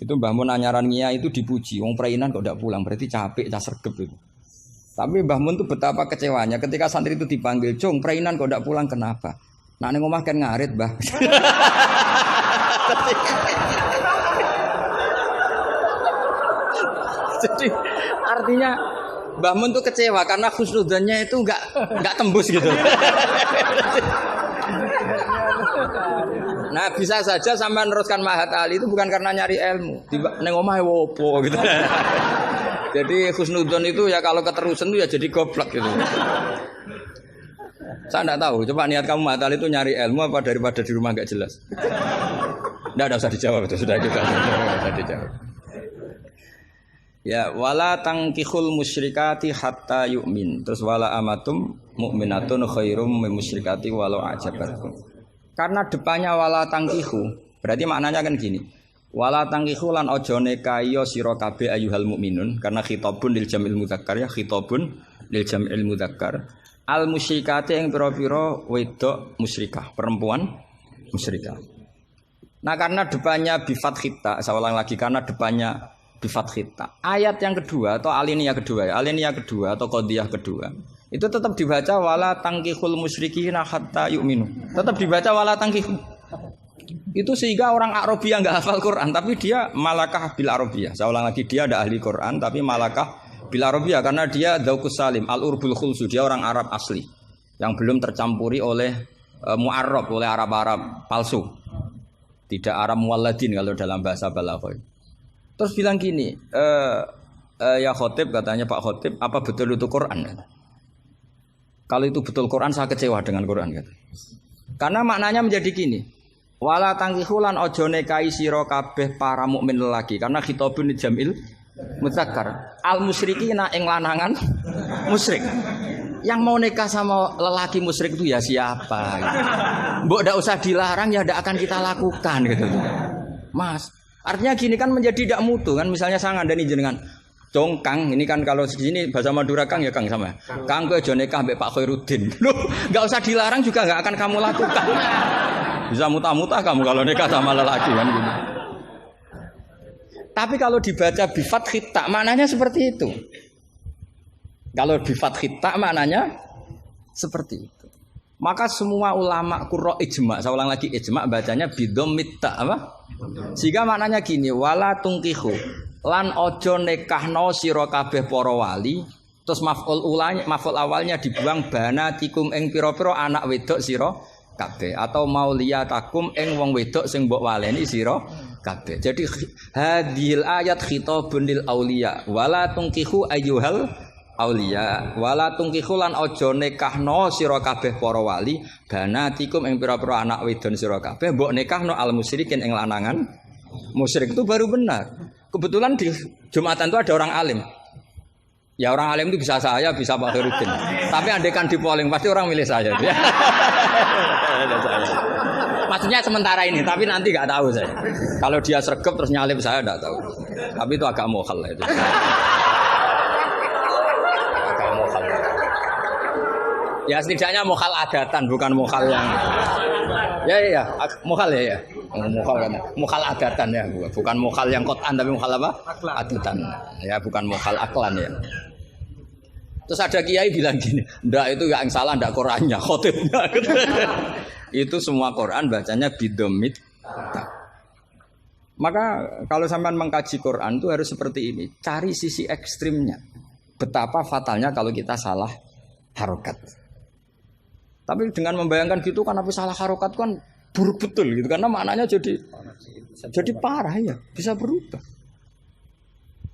Itu Mbah Mun anyaran kiai itu dipuji, wong pereinan kok tidak pulang, berarti capek, sergep itu. Tapi Mbah Mun tuh betapa kecewanya ketika santri itu dipanggil, "Cung, pereinan kok tidak pulang kenapa?" Nah ning omah kan ngarit, Mbah. Jadi artinya Mbah Mun tuh kecewa karena husnudzonnya itu enggak tembus gitu. Nah, bisa saja sampai meneruskan Mahatali itu bukan karena nyari ilmu. Neng omah wopo gitu. Jadi husnudzon itu ya kalau keterusan itu ya jadi goblok gitu. Saya enggak tahu, coba niat kamu Mahatali itu nyari ilmu apa daripada di rumah enggak jelas. Enggak usah dijawab itu sudah kita. Sudah dijawab. Ya wala tangkihul musyrikati hatta yu'min. Terus wala amatum mu'minatun khairum min musyrikati walau ajabatkum. Karena depannya wala tangkihu, berarti maknanya kan gini. Wala tangkihu lan ojo nekayo sira kabeh ayyuhal mukminun, karena khitabun lil jamil mudzakkar ya, khitabun lil jamil mudzakkar. Al musyrikati yang pira-pira wedok musyrikah, perempuan musyrikah. Nah karena depannya bi fathita, saya ulang lagi, karena depannya bifat khita. Ayat yang kedua atau alinea kedua atau qadhiyah kedua itu tetap dibaca wala tangkihul musyrikina hatta yu'minu. Tetap dibaca wala tangkihu. Itu sehingga orang Arabia enggak hafal Quran tapi dia malakah bil Arabia. Saya ulang lagi, dia ada ahli Quran tapi malakah bil Arabia karena dia dzauqus salim, al-urbul khulsu, dia orang Arab asli yang belum tercampuri oleh mu'arrab, oleh Arab-Arab palsu. Tidak Arab muwalladin kalau dalam bahasa balaghah. Terus bilang gini, ya khotib, katanya Pak Khotib, apa betul itu Quran? Kalau itu betul Quran, saya kecewa dengan Quran. Kata. Karena maknanya menjadi gini, wala tangkihulan ojo nekai siro kabeh para mukmin lelaki, karena khitabun jamil mudzakkar. Al musyrikina ing lanangan musyrik. Yang mau nikah sama lelaki musyrik itu ya siapa? Gitu. Mbok ndak usah dilarang ya ndak akan kita lakukan gitu. Mas. Artinya gini kan menjadi tidak mutu kan, misalnya saya ngandani jenengan Kang, ini kan kalau di sini bahasa Madura Kang ya Kang sama. Kang kowe aja nikah mbek Pak Khairuddin. Loh, enggak usah dilarang juga enggak akan kamu lakukan. Bisa muta-muta kamu kalau nikah sama lelaki kan gitu. Tapi kalau dibaca bi fathit ta maknanya seperti itu. Kalau bi fathit ta maknanya seperti itu. Maka semua ulama qurra ijma, saya ulang lagi ijma bacanya bi dhammit ta apa? Sehingga maknanya gini, wala tungkihu lan ojo nekahno sira kabeh para wali. Terus maf'ul awalnya dibuang banatikum ing pira-pira anak wedok sira kabeh atau mauliyatakum ing wong wedok sing mbok waleni sira kabeh. Jadi hadhil ayat khitabun lil auliya wala tungkihu ayyuhal auliya wala tungkihu lan aja nikahno sira kabeh para wali banatikum ing pira-pira anak wedon sira kabeh mbok nikahno al musyrikin ing lanangan musyrik. Itu baru benar. Kebetulan di Jumatan itu ada orang alim. Ya orang alim itu bisa saya, bisa Pak Khairuddin. Tapi andaikan di polling pasti orang milih saya. Maksudnya sementara ini, tapi nanti nggak tahu saya. Kalau dia sregep terus nyalip saya nggak tahu. Tapi itu agak mokhal lah itu. Agak mokhal. Ya setidaknya mokhal adatan, bukan mokhal yang. Ya, mokhal ya. Mokhal kan. Mokhal adatan ya, bukan mokhal yang kotan tapi mokhal apa? Adatan. Ya, bukan mokhal aklan ya. Terus ada kiai bilang gini, ndak itu yang salah ndak Qur'annya, khotibnya. Itu semua Quran bacanya bidomit. Maka kalau sampean mengkaji Quran itu harus seperti ini, cari sisi ekstrimnya. Betapa fatalnya kalau kita salah harokat. Tapi dengan membayangkan gitu kan, apa salah harokat kan buruk betul gitu, karena maknanya jadi parah ya, bisa berubah.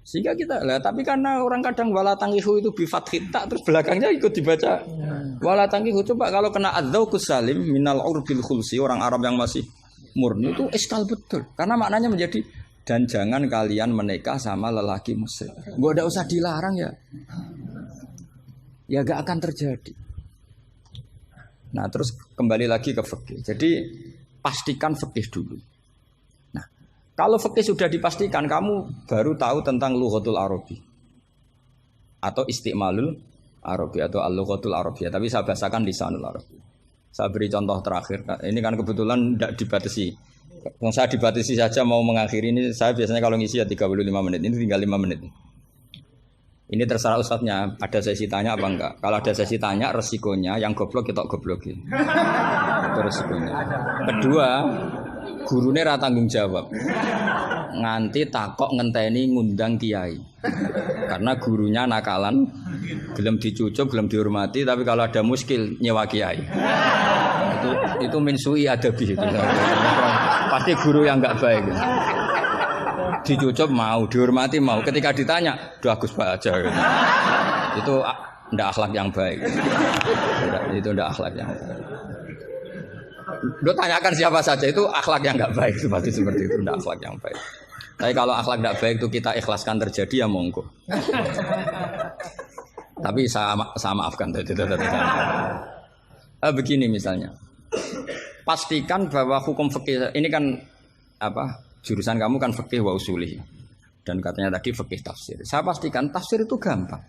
Sehingga kita lah, tapi karena orang kadang wala tangihu itu bi fathita terus belakangnya ikut dibaca wala tangihu. Coba kalau kena adzauqus salim minal urbil khulsi, orang Arab yang masih murni itu iskal betul. Karena maknanya menjadi dan jangan kalian menikah sama lelaki musyrik. Gak ada usah dilarang ya. Ya gak akan terjadi. Nah, terus kembali lagi ke fikih. Jadi pastikan fikih dulu. Kalau fikih sudah dipastikan, kamu baru tahu tentang lughatul Arabi atau istimalul Arabi atau al-lughatul Arabiyah. Tapi saya bahasakan lisanul Arabi. Saya beri contoh terakhir. Ini kan kebetulan tidak dibatasi. Yang saya dibatasi saja mau mengakhiri ini. Saya biasanya kalau ngisi ya 35 menit. Ini tinggal 5 menit. Ini terserah ustadznya. Ada sesi tanya apa enggak? Kalau ada sesi tanya, resikonya yang goblok kita goblokin. Itu resikonya. Kedua, gurunya ra tanggung jawab. Nganti takok ngenteni ngundang kiai. Karena gurunya nakalan, gelem dicucup, gelem dihormati, tapi kalau ada muskil nyewa kiai. Itu min sui adabi itu. Pasti guru yang enggak baik. Dicucup mau, dihormati mau. Ketika ditanya, "Duh Agus Pak aja." Gitu. Itu ndak akhlak yang baik. Itu ndak akhlak yang baik. Lo tanyakan siapa saja itu akhlak yang nggak baik, itu pasti seperti itu, tidak akhlak yang baik. Tapi kalau akhlak nggak baik itu kita ikhlaskan terjadi ya monggo. Tapi saya maafkan tadi. Begini misalnya, pastikan bahwa hukum fikih ini kan apa? Jurusan kamu kan fikih wa usulih dan katanya tadi fikih tafsir. Saya pastikan tafsir itu gampang.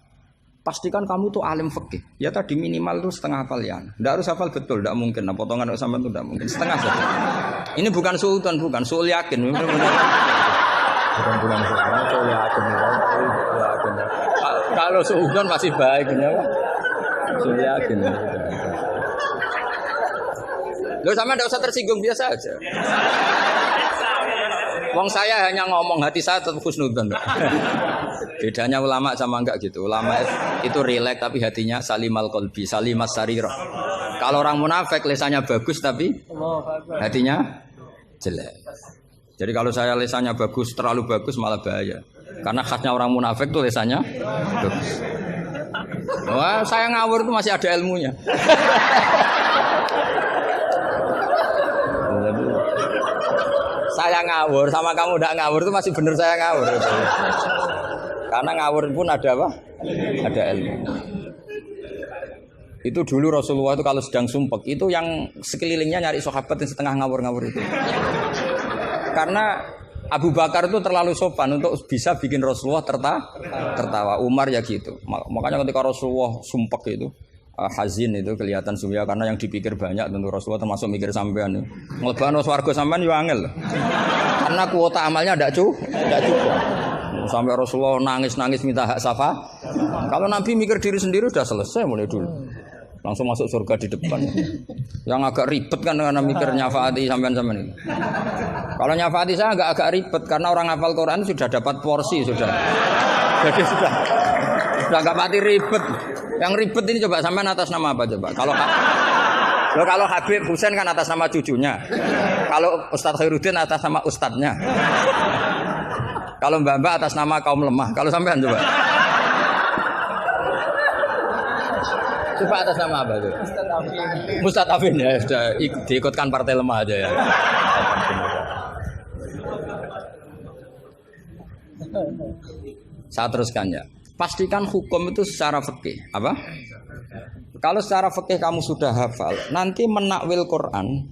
Pastikan kamu tuh alim fikih. Ya tadi minimal tuh setengah hafal ya. Tidak harus hafal betul, tidak mungkin. Nah, potongan sama itu tidak mungkin. Setengah saja. Ini bukan sultan, bukan sul yakin. Bukan sul yakin. Kalau sultan masih baik, ya. Sul yakin. Loh sama tidak usah tersinggung, biasa aja. Wong saya hanya ngomong, hati saya tetap husnudzon. Bedanya ulama sama enggak gitu. Ulama itu rileks tapi hatinya salimal qalbi, salimas sarirah. Kalau orang munafik lisannya bagus tapi hatinya jelek. Jadi kalau saya lisannya bagus, terlalu bagus malah bahaya. Karena khasnya orang munafik tuh lisannya bagus. Wah, saya ngawur itu masih ada ilmunya. Saya ngawur sama kamu tidak ngawur itu masih benar saya ngawur. Karena ngawur pun ada apa? Ada ilmu. Itu dulu Rasulullah itu kalau sedang sumpek itu yang sekelilingnya nyari sahabat yang setengah ngawur-ngawur itu. Karena Abu Bakar itu terlalu sopan untuk bisa bikin Rasulullah tertawa. Umar ya gitu. Makanya ketika Rasulullah sumpek itu hazin itu kelihatan suya karena yang dipikir banyak tentu Rasulullah termasuk mikir sampean. Ngelebano swarga sampean yo angel. Karena kuota amalnya ndak cukup. Sampai Rasulullah nangis-nangis minta hak syafaat. Kalau Nabi mikir diri sendiri udah selesai mulai dulu. Langsung masuk surga di depan. Yang agak ribet kan karena mikir nyafaati sampean-sampean itu. Kalau nyafaati saya agak ribet karena orang hafal Quran sudah dapat porsi sudah. Jadi sudah enggak pati ribet. Yang ribet ini coba sampean atas nama apa coba? Kalau Habib Husain kan atas nama cucunya. Kalau Ustadz Khairuddin atas nama ustadznya. Kalau Mbak atas nama kaum lemah. Kalau sampean coba. Coba atas nama apa tuh? Ustadz Afin ya sudah diikutkan partai lemah aja ya. Saya teruskan ya. Pastikan hukum itu secara fikih. Apa? Kalau secara fikih kamu sudah hafal, nanti menakwil Quran,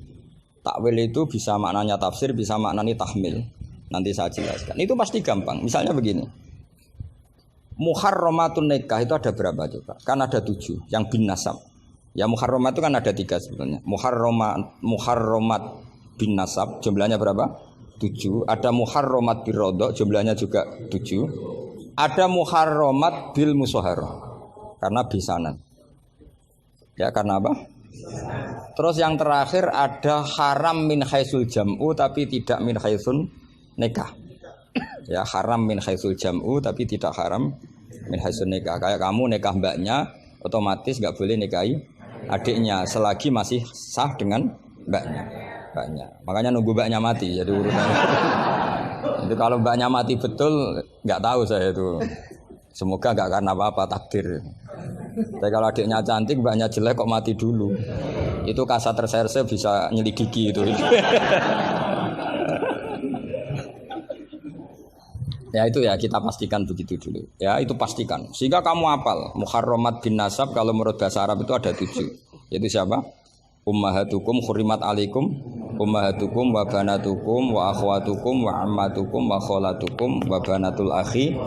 takwil itu bisa maknanya tafsir, bisa maknanya tahmil. Nanti saya jelaskan. Itu pasti gampang. Misalnya begini. Muharramatun nikah itu ada berapa coba? Kan ada 7 yang bin nasab. Ya muharramat itu kan ada 3 sebenarnya. Muharramat bin nasab jumlahnya berapa? 7. Ada muharramat birodok jumlahnya juga 7. Ada muharramat bil musoharoh karena bisanan. Ya karena apa? Terus yang terakhir ada haram min khaisul jam'u tapi tidak min khaisun nikah. Ya haram min khaisul jam'u tapi tidak haram min khaisun nikah. Kayak kamu nikah mbaknya otomatis nggak boleh nikahi adiknya selagi masih sah dengan mbaknya. Makanya nunggu mbaknya mati jadi urutannya. Itu kalau mbaknya mati betul nggak tahu saya itu. Semoga nggak karena apa-apa takdir. Tapi kalau adiknya cantik mbaknya jelek kok mati dulu. Itu kasat reserse bisa nyelidiki itu. Ya itu ya kita pastikan begitu dulu. Ya itu pastikan. Sehingga kamu hafal muharramat bin nasab kalau menurut bahasa Arab itu ada 7. Yaitu siapa? Ummahatukum khurimat alaikum ummahatukum wa banatukum wa akhwatukum wa ammatukum wa kholatukum wa banatul akhi.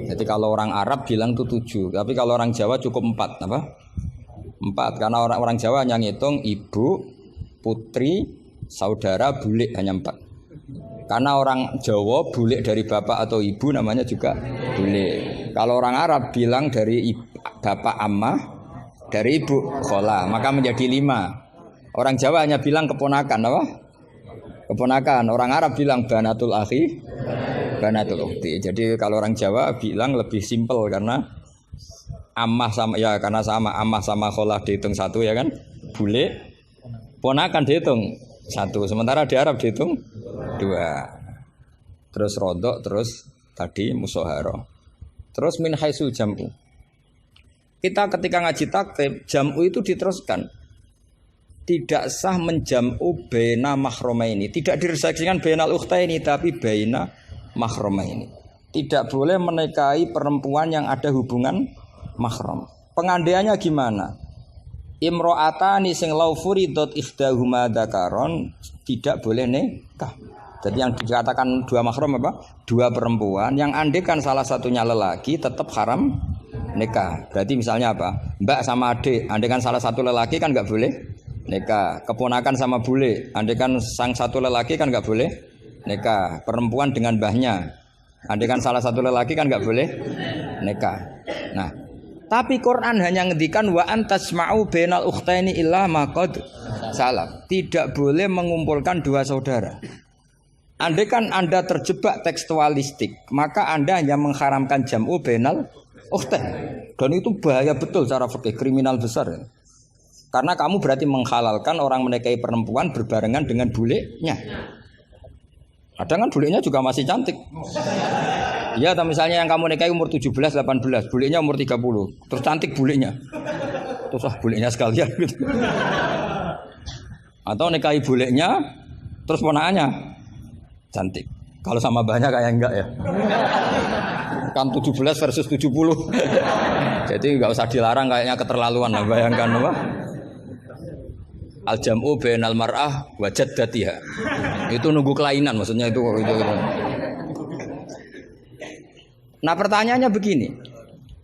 Jadi kalau orang Arab bilang itu 7, tapi kalau orang Jawa cukup 4 apa? 4 karena orang Jawa hanya ngitung ibu, putri, saudara, bule hanya 4. Karena orang Jawa bule dari bapak atau ibu namanya juga bule. Kalau orang Arab bilang dari bapak ammah, dari ibu khola, maka menjadi 5. Orang Jawa hanya bilang keponakan, apa? Keponakan. Orang Arab bilang banatul akhi, banatul ukhti. Jadi kalau orang Jawa bilang lebih simpel karena ammah sama ya karena sama ammah sama khola dihitung 1 ya kan? Bule, ponakan dihitung 1. Sementara di Arab dihitung 2. Terus rodok, terus tadi musoharo. Terus min haisul jam'u. Kita ketika ngaji taktib, jam'u itu diteruskan. Tidak sah menjam'u baina mahromaini. Tidak diresaksikan bainal ukhtaini, tapi baina mahromaini. Tidak boleh menikahi perempuan yang ada hubungan mahram. Pengandaiannya gimana? Imro'atani sing lau furidot ikhdahuma dzakaron tidak boleh nikah. Jadi yang dikatakan 2 mahram apa? 2 perempuan yang andekan salah satunya lelaki tetap haram nikah. Berarti misalnya apa? Mbak sama adik, andekan salah satu lelaki kan nggak boleh nikah. Keponakan sama bule, andekan sang satu lelaki kan nggak boleh nikah. Perempuan dengan mbahnya, andekan salah satu lelaki kan nggak boleh nikah. Nah, tapi Quran hanya ngendikan wa antasma'u bainal ukhtaini illa ma qad salaf. Tidak boleh mengumpulkan 2 saudara. Andai kan Anda terjebak tekstualistik, maka Anda hanya mengharamkan jam'u bainal ukhtain. Dan itu bahaya betul secara fikih, kriminal besar. Karena kamu berarti menghalalkan orang menikahi perempuan berbarengan dengan bulenya. Kadang kan bulenya juga masih cantik. Ya, atau misalnya yang kamu nikahi umur 17, 18, bulenya umur 30. Terus cantik bulenya. Terus bulenya sekalian gitu. Atau nikahi bulenya, terus ponakannya cantik. Kalau sama banyak kayak enggak ya. Kan 17 versus 70. Jadi enggak usah dilarang kayaknya keterlaluan lah, bayangkan apa? Al-jam'u bainal mar'ah wa jaddatiha. Itu nunggu kelainan maksudnya itu. Nah, pertanyaannya begini.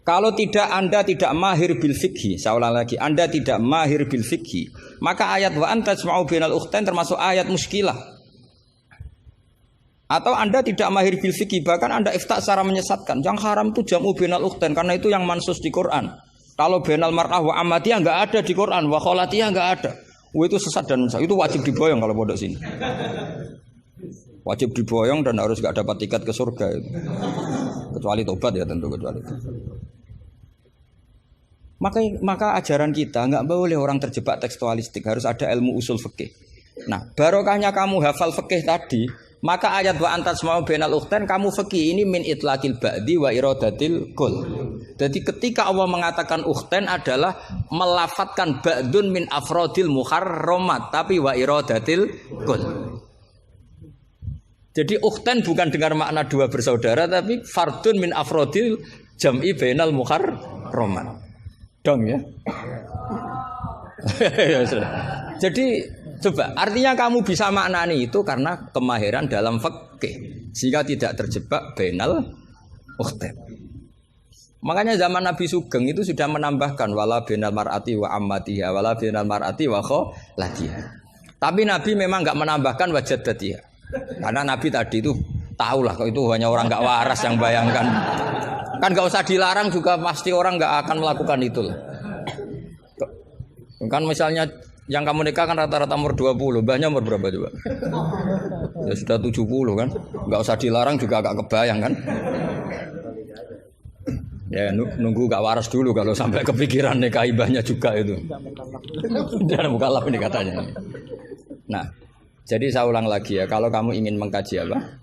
Kalau tidak Anda tidak mahir bil fikhi, saya ulang lagi, Anda tidak mahir bil fikhi, maka ayat wa antasma'u bainal ukhtain termasuk ayat muskilah. Atau Anda tidak mahir bil fikhi, bahkan Anda ifta secara menyesatkan. Yang haram itu jam'u bainal ukhtain karena itu yang mansus di Quran. Kalau bainal mar'ah wa ammatiyah enggak ada di Quran, wa kholatiyah enggak ada. Itu sesat dan itu wajib diboyong kalau pondok sini. Wajib diboyong dan harus enggak dapat tiket ke surga itu. Kecuali tobat ya tentu kecuali itu. Maka ajaran kita nggak boleh orang terjebak tekstualistik, harus ada ilmu usul fikih. Nah, barokahnya kamu hafal fikih tadi, maka ayat wa antasma'u bainal ukhtain kamu fikih ini min itlaqil ba'di wa iradatil kul. Jadi ketika Allah mengatakan ukhtain adalah melafatkan ba'dun min afrodil muharramat tapi wa iradatil kul. Jadi ukhtain bukan dengar makna dua bersaudara tapi fardun min afrodil jam'i bainal muharramat. Dong ya. Jadi coba artinya kamu bisa maknani itu karena kemahiran dalam fikih sehingga tidak terjebak bainal ukhtain. Makanya zaman Nabi Sugeng itu sudah menambahkan wala bainal mar'ati wa ammatiha wala bainal mar'ati wa kholatiha. Tapi Nabi memang enggak menambahkan wajaddatiha. Karena Nabi tadi itu tahulah kalau itu hanya orang enggak waras yang bayangkan. Kan gak usah dilarang juga pasti orang gak akan melakukan itu. Kan misalnya yang kamu nikah kan rata-rata umur 20, mbahnya umur berapa coba? Ya sudah 70 kan. Gak usah dilarang juga agak kebayang kan. Ya nunggu gak waras dulu kalau sampai kepikiran nikah ibahnya juga itu. Dan mukallaf ini katanya. Nah, jadi saya ulang lagi ya, kalau kamu ingin mengkaji apa?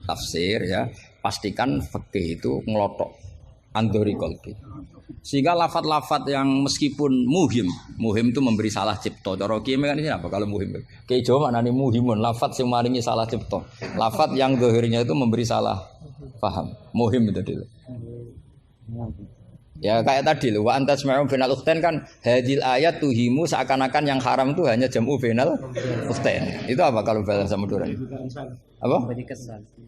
Tafsir ya. Pastikan fikih itu ngelotok andori kolbi. Sehingga lafat-lafat yang meskipun muhim itu memberi salah cipta. Cara kiai kan ini apa kalau muhim? Kiai Jawa maknane muhimun, lafat yang maringi salah cipta. Lafat yang zahirnya itu memberi salah paham. Muhim itu dulu. Ya kayak tadi loh, wa antasma'u bainal ukhtain kan hadil ayat tuhimu seakan-akan yang haram itu hanya jam'u bainal ukhtain. Itu apa kalau bahasa Madura? Apa?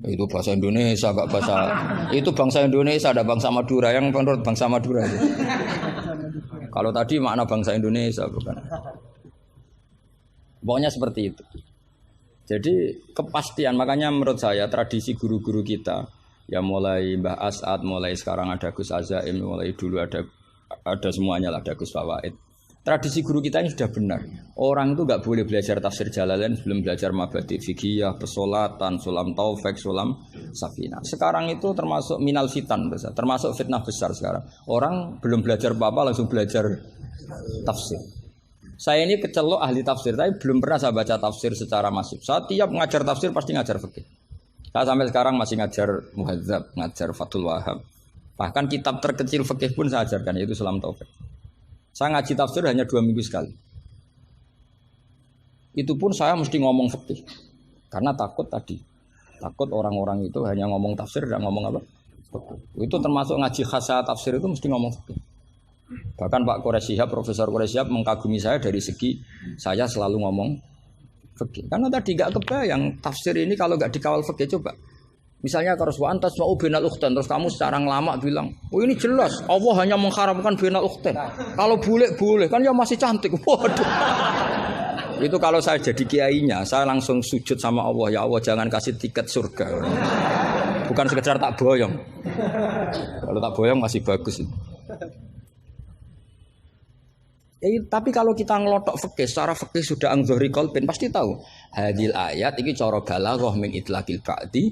Itu bahasa Indonesia, enggak bahasa. Itu bangsa Indonesia, ada bangsa Madura yang menurut bangsa Madura itu. Kalau tadi makna bangsa Indonesia bukan. Pokoknya seperti itu. Jadi kepastian, makanya menurut saya tradisi guru-guru kita ya mulai Mbah As'ad, mulai sekarang ada Gus Azaim, mulai dulu ada semuanya lah, ada Gus Fawaid. Tradisi guru kita ini sudah benar. Orang itu enggak boleh belajar tafsir Jalalain sebelum belajar mabadi fikih, pesolatan, sulam taufik, sulam safinah. Sekarang itu termasuk minal fitan besar, termasuk fitnah besar sekarang. Orang belum belajar apa-apa langsung belajar tafsir. Saya ini kecelok ahli tafsir, tapi belum pernah saya baca tafsir secara masif. Saya tiap ngajar tafsir pasti ngajar fikih. Saya sampai sekarang masih ngajar Muhadzab, ngajar Fathul Wahab. Bahkan kitab terkecil fikih pun saya ajarkan, yaitu Sulam Taufik. Saya ngaji tafsir hanya 2 minggu sekali. Itu pun saya mesti ngomong fikih. Karena takut tadi. Takut orang-orang itu hanya ngomong tafsir, tidak ngomong apa? Fikih. Itu termasuk ngaji khasah tafsir itu mesti ngomong fikih. Bahkan Pak Quraisyihab, Profesor Quraisyihab mengagumi saya dari segi saya selalu ngomong fikih. Karena tadi gak kebayang tafsir ini kalau gak dikawal fikih. Coba misalnya kalau wa antasma'u bainal ukhtain, terus kamu secara lama bilang, oh ini jelas Allah hanya mengharamkan bainal ukhtain. Kalau boleh kan ya masih cantik. Waduh. Itu kalau saya jadi kiainya, saya langsung sujud sama Allah, ya Allah jangan kasih tiket surga. Bukan sekedar tak boyong. Kalau tak boyong masih bagus. Tapi kalau kita ngelotok fikih, secara fikih sudah angzori kolbin pasti tahu. Hadil ayat ini cara balaghah min itlaqil ba'di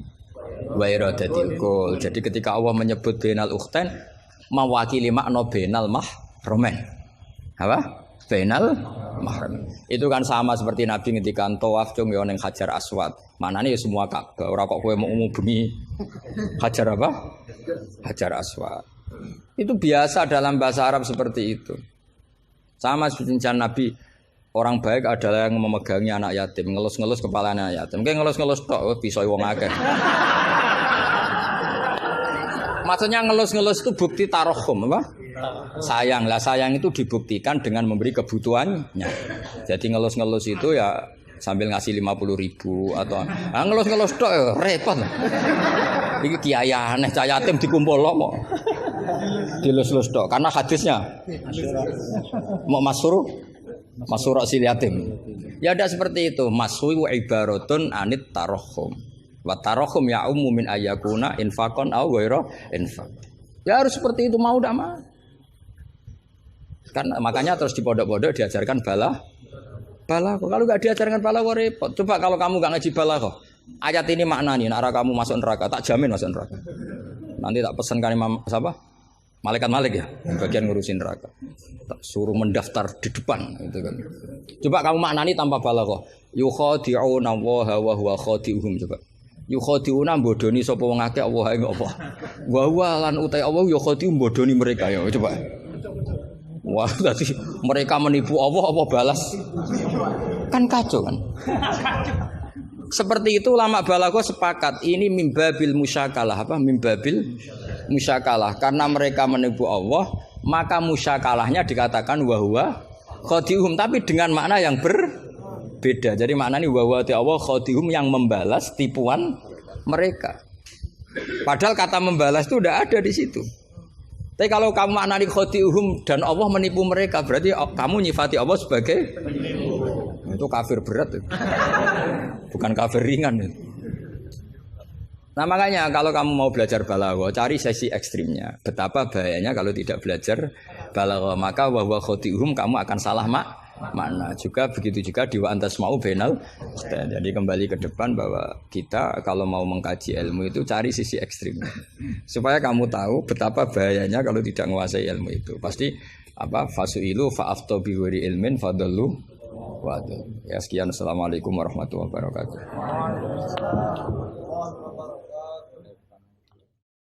wa iradatil kul. Jadi ketika Allah menyebut bainal ukhtain mewakili makna bainal mahramin. Apa? Bainal mahramin. Itu kan sama seperti Nabi ketika tawaf cung yo ning Hajar Aswad. Manane ya semua Ka'bah. Ora kok kowe mau bengi Hajar apa? Hajar Aswad. Itu biasa dalam bahasa Arab seperti itu. Sama seperti Nabi, orang baik adalah yang memegangi anak yatim, ngelus-ngelus kepala anak yatim. Kayak ngelus-ngelus tok bisa wong akeh. Maksudnya ngelus-ngelus itu bukti tarohum apa? Sayang lah, sayang itu dibuktikan dengan memberi kebutuhannya. Jadi ngelus-ngelus itu ya sambil ngasih 50.000 atau ngelus-ngelus tok repot. Iki kiai aneh cah yatim dikumpul kok. Dilus-lus tok karena hadisnya mau masyhur sil yatim. Ya ada seperti itu. Mashu wa ibaratun anit tarahum. Wa tarahum ya min ayakuna infaqan aw ghairu infaq. Ya harus seperti itu mau tidak mau. Karena makanya terus di pondok-pondok diajarkan balaghah. Kalau nggak diajarkan balaghah repot. Coba kalau kamu nggak ngaji balaghah, ayat ini maknanya, nara kamu masuk neraka, tak jamin masuk neraka. Nanti tak pesankan imam siapa? Malaikat ya, bagian ngurusin neraka. Tak suruh mendaftar di depan, gitu kan. Coba kamu maknani tanpa balaghah. Yukhadi'una Allaha wa huwa khadi'uhum coba. Yukhadi'una bodoni sapa wong akeh Allah ing apa. Wa huwa lan utai Allah yukhadi'u bodoni mereka ya coba. Wah, tadi mereka menipu Allah apa balas? Kan kacau kan? Seperti itu ulama balaghah sepakat ini mimbabil musyakalah apa? Mimbabil musyakalah karena mereka menipu Allah, maka musyakalahnya dikatakan wa huwa khadihum tapi dengan makna yang berbeda. Jadi maknanya wa huwa Allah khadihum yang membalas tipuan mereka. Padahal kata membalas itu udah ada di situ. Tapi kalau kamu maknani khadi'uhum dan Allah menipu mereka, berarti kamu nyifati Allah sebagai itu kafir berat. Bukan kafir ringan. Nah makanya kalau kamu mau belajar balaghah, cari sesi ekstrimnya. Betapa bahayanya kalau tidak belajar balaghah, maka wa huwa khadi'uhum kamu akan salah makna. Juga begitu juga di wa antas mau benal. Jadi kembali ke depan bahwa kita kalau mau mengkaji ilmu itu cari sisi ekstrimnya. Supaya kamu tahu betapa bahayanya kalau tidak menguasai ilmu itu. Pasti apa fasuilu fa'aftu bi ghairi ilmin fadallu wa adallu. Ya sekian, assalamualaikum warahmatullahi wabarakatuh.